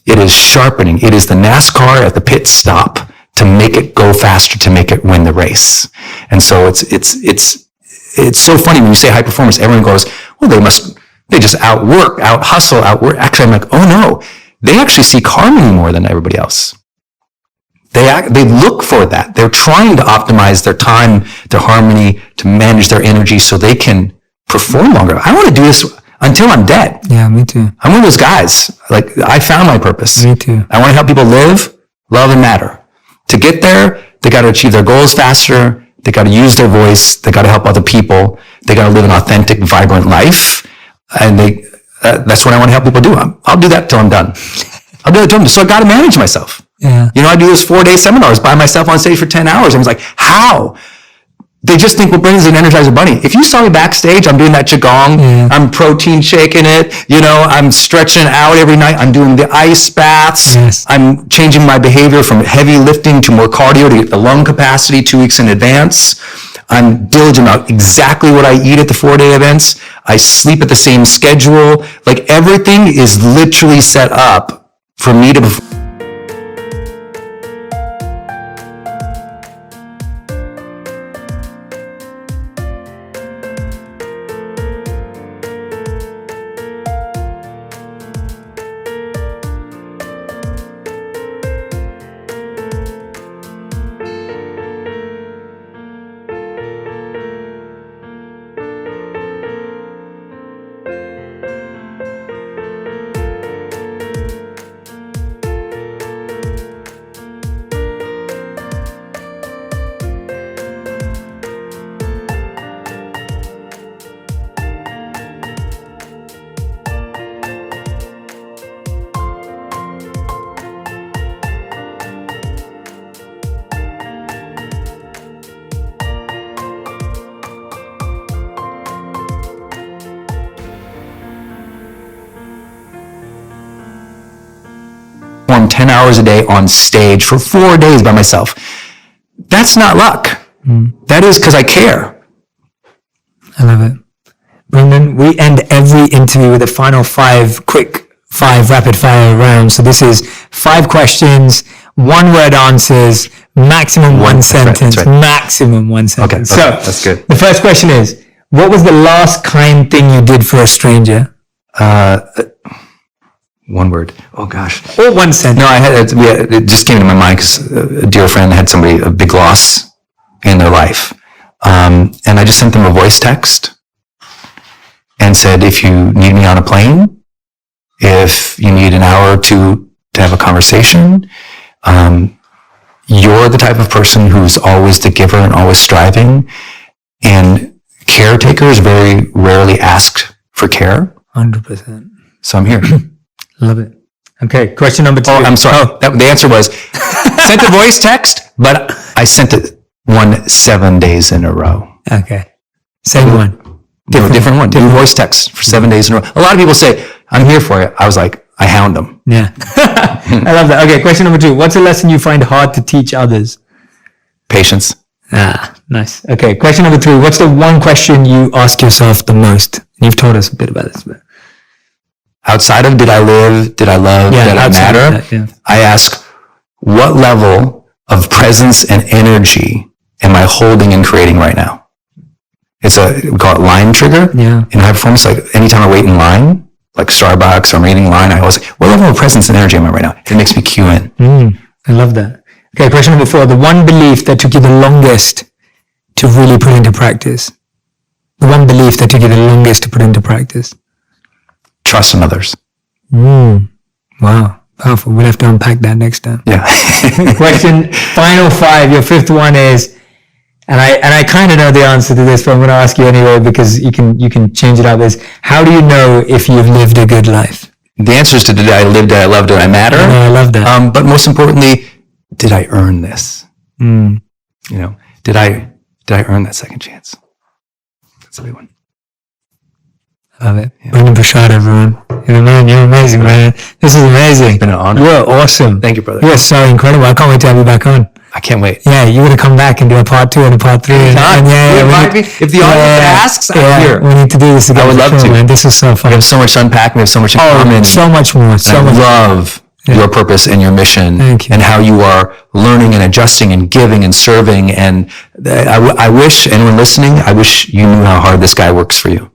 It is sharpening. It is the NASCAR at the pit stop to make it go faster, to make it win the race. And so it's so funny when you say high performance, everyone goes, well, they just out hustle. Actually, I'm like, oh no, they actually seek harmony more than everybody else. They look for that. They're trying to optimize their time, their harmony, to manage their energy so they can perform longer. I want to do this until I'm dead. Yeah, me too. I'm one of those guys. Like, I found my purpose. Me too. I want to help people live, love, and matter. To get there, they got to achieve their goals faster. They got to use their voice. They got to help other people. They got to live an authentic, vibrant life. And that's what I want to help people do. I'll do that till I'm done. I'll do it till I'm done. So I got to manage myself. Yeah. I do those 4-day seminars by myself on stage for 10 hours. I was like, how? They just think, well, Brendon's an Energizer Bunny. If you saw me backstage, I'm doing that Qigong. Yeah. I'm protein shaking it. I'm stretching it out every night. I'm doing the ice baths. Yes. I'm changing my behavior from heavy lifting to more cardio to get the lung capacity 2 weeks in advance. I'm diligent about exactly what I eat at the 4-day events. I sleep at the same schedule. Like, everything is literally set up for me to perform 10 hours a day on stage for 4 days by myself. That's not luck. That is because I care. I love it. Brendon, we end every interview with a final 5 rapid fire rounds. So this is 5 questions, 1-word answers, maximum one sentence, right. Maximum one sentence. Okay, so that's good. The first question is, what was the last kind thing you did for a stranger? 1 word. Oh gosh. Or 1 sentence. No, it just came to my mind because a dear friend had a big loss in their life. And I just sent them a voice text and said, if you need me on a plane, if you need an hour or 2 to have a conversation, you're the type of person who's always the giver and always striving. And caretakers very rarely ask for care. 100%. So I'm here. Love it. Okay, question number 2. Oh, I'm sorry. The answer was, sent a voice text, but I sent it 7 days in a row. Okay. Same one. Different one. Different voice text for 7 days in a row. A lot of people say, I'm here for you. I was like, I hound them. Yeah. I love that. Okay, question number 2. What's a lesson you find hard to teach others? Patience. Nice. Okay, question number 3. What's the one question you ask yourself the most? You've told us a bit about this, but outside of did I live, did I love, did I matter? Yeah. I ask, what level of presence and energy am I holding and creating right now? We call it line trigger. Yeah. In high performance, like anytime I wait in line, like Starbucks or I'm waiting in line, I always say, what level of presence and energy am I right now? It makes me cue in. I love that. Okay, question number 4. The one belief that took you the longest to really put into practice. The one belief that took you the longest to put into practice. Trust in others. Wow. Powerful. We'll have to unpack that next time. Yeah. Question, final 5. Your 5th one is, and I kind of know the answer to this, but I'm going to ask you anyway because you can change it up. Is how do you know if you've lived a good life? The answer is to did I live, did I love, did I matter? I love that. But most importantly, did I earn this? You know, did I earn that second chance? That's a big one. I love it. Yeah. Brendon Burchard, everyone. You're amazing, man. This is amazing. It's been an honor. You're awesome. Thank you, brother. You're so incredible. I can't wait to have you back on. I can't wait. Yeah, you're going to come back and do a part 2 and a part 3. If the audience asks, I'm here. We need to do this again. I would love to. Man. This is so fun. We have so much to unpack. We have so much in common. So much more. I love your purpose and your mission. Thank you. And how you are learning and adjusting and giving and serving. And I wish anyone listening, I wish you knew how hard this guy works for you.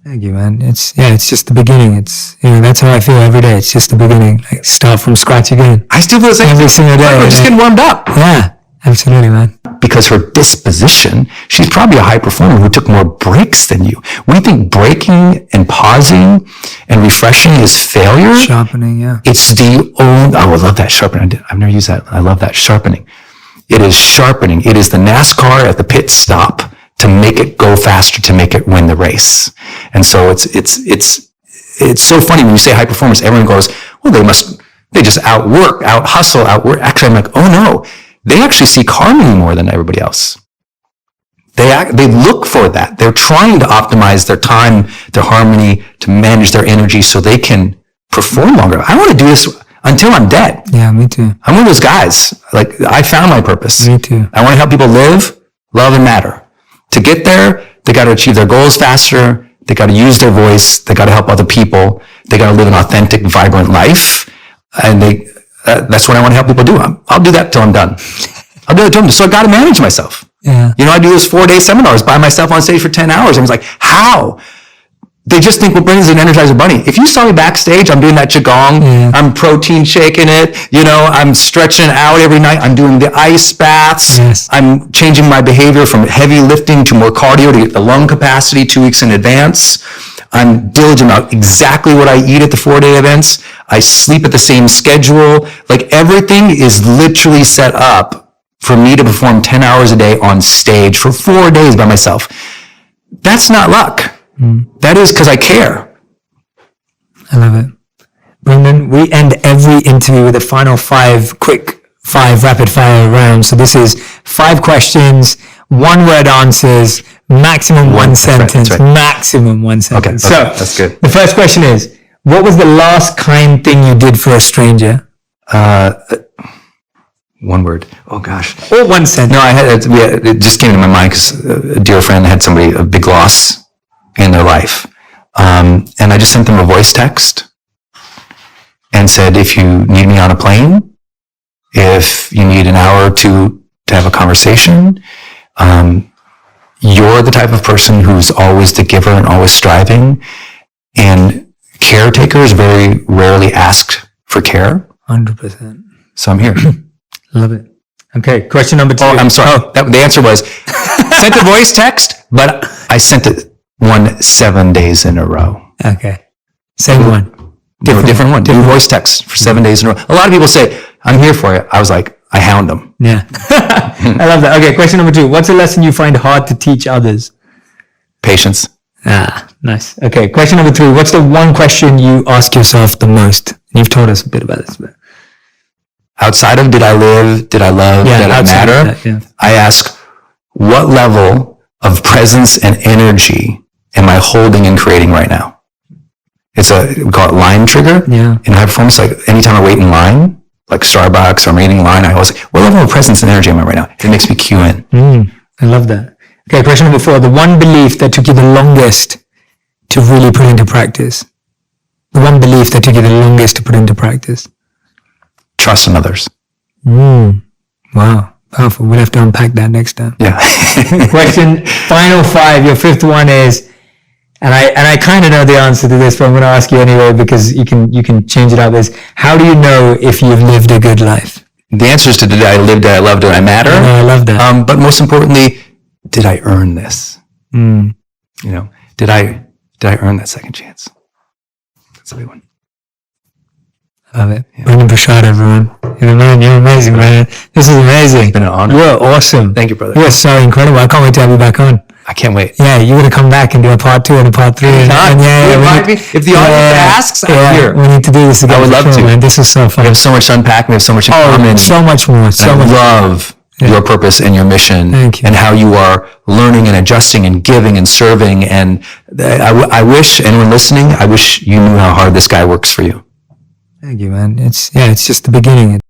Thank you, man. It's just the beginning. It's, that's how I feel every day. It's just the beginning. Like start from scratch again. I still feel the same every single day. We're just getting warmed up. Yeah, absolutely, man. Because her disposition, she's probably a high performer who took more breaks than you. We think breaking and pausing and refreshing is failure. Sharpening, yeah. It's the only, I love that sharpening. I've never used that. I love that sharpening. It is sharpening. It is the NASCAR at the pit stop to make it go faster, to make it win the race. And so it's so funny when you say high performance, everyone goes, well, they just out hustle. Actually, I'm like, oh no, they actually seek harmony more than everybody else. They look for that. They're trying to optimize their time, their harmony, to manage their energy so they can perform longer. I want to do this until I'm dead. Yeah, me too. I'm one of those guys. Like, I found my purpose. Me too. I want to help people live, love, and matter. To get there, they got to achieve their goals faster. They got to use their voice. They got to help other people. They got to live an authentic, vibrant life. And that's what I want to help people do. I'll do that till I'm done. I'll do it till I'm done. So I got to manage myself. Yeah. I do those 4-day seminars by myself on stage for 10 hours. I was like, how? They just think, well, Brendon's an Energizer Bunny. If you saw me backstage, I'm doing that Qigong. Yeah. I'm protein shaking it. I'm stretching out every night. I'm doing the ice baths. Yes. I'm changing my behavior from heavy lifting to more cardio to get the lung capacity 2 weeks in advance. I'm diligent about exactly what I eat at the 4-day events. I sleep at the same schedule. Like, everything is literally set up for me to perform 10 hours a day on stage for 4 days by myself. That's not luck. That is because I care. I love it. Brendon, we end every interview with a final 5 rapid fire rounds. So this is 5 questions, 1-word answers, maximum one sentence. That's right. Maximum one sentence. Okay, so that's good. The first question is, what was the last kind thing you did for a stranger? 1 word. Oh gosh. Or 1 sentence. No, it just came to my mind because a dear friend had a big loss in their life. And I just sent them a voice text and said, if you need me on a plane, if you need an hour or 2 to have a conversation, you're the type of person who's always the giver and always striving. And caretakers very rarely ask for care. 100%. So I'm here. Love it. Okay, question number 2. Oh, I'm sorry. The answer was, sent a voice text, but I sent it 7 days in a row. Okay. Same one. Different one. Different voice text for 7 days in a row. A lot of people say, I'm here for you. I was like, I hound them. Yeah. I love that. Okay, question number 2. What's a lesson you find hard to teach others? Patience. Nice. Okay, question number 3. What's the one question you ask yourself the most? You've told us a bit about this, but outside of did I live, did I love, did I matter? I ask, what level of presence and energy am I holding and creating right now? We call it line trigger. Yeah. In high performance, like anytime I wait in line, like Starbucks or I'm waiting in line, I always say, what level of presence and energy am I right now? It makes me cue in. I love that. Okay, question number 4. The one belief that took you the longest to really put into practice. The one belief that took you the longest to put into practice. Trust in others. Wow. Powerful. We'll have to unpack that next time. Yeah. Question, final 5. Your 5th one is, and I kind of know the answer to this, but I'm going to ask you anyway because you can change it up. Is how do you know if you've lived a good life? The answer is to did I live, did I love, did I matter? I love that. But most importantly, did I earn this? You know, did I earn that second chance? That's a big one. Love it. Yeah. Brendon Burchard, everyone. You're amazing, man. This is amazing. It's been an honor. You're awesome. Thank you, brother. You're so incredible. I can't wait to have you back on. I can't wait. Yeah, you're going to come back and do a part 2 and a part 3. If the audience asks, I'm here. We need to do this again. I would love to. Man. This is so fun. We have so much to unpack. We have so much in common. So much more. I love your purpose and your mission. Thank you. And how you are learning and adjusting and giving and serving. And I wish anyone listening, I wish you knew how hard this guy works for you. Thank you, man. It's just the beginning.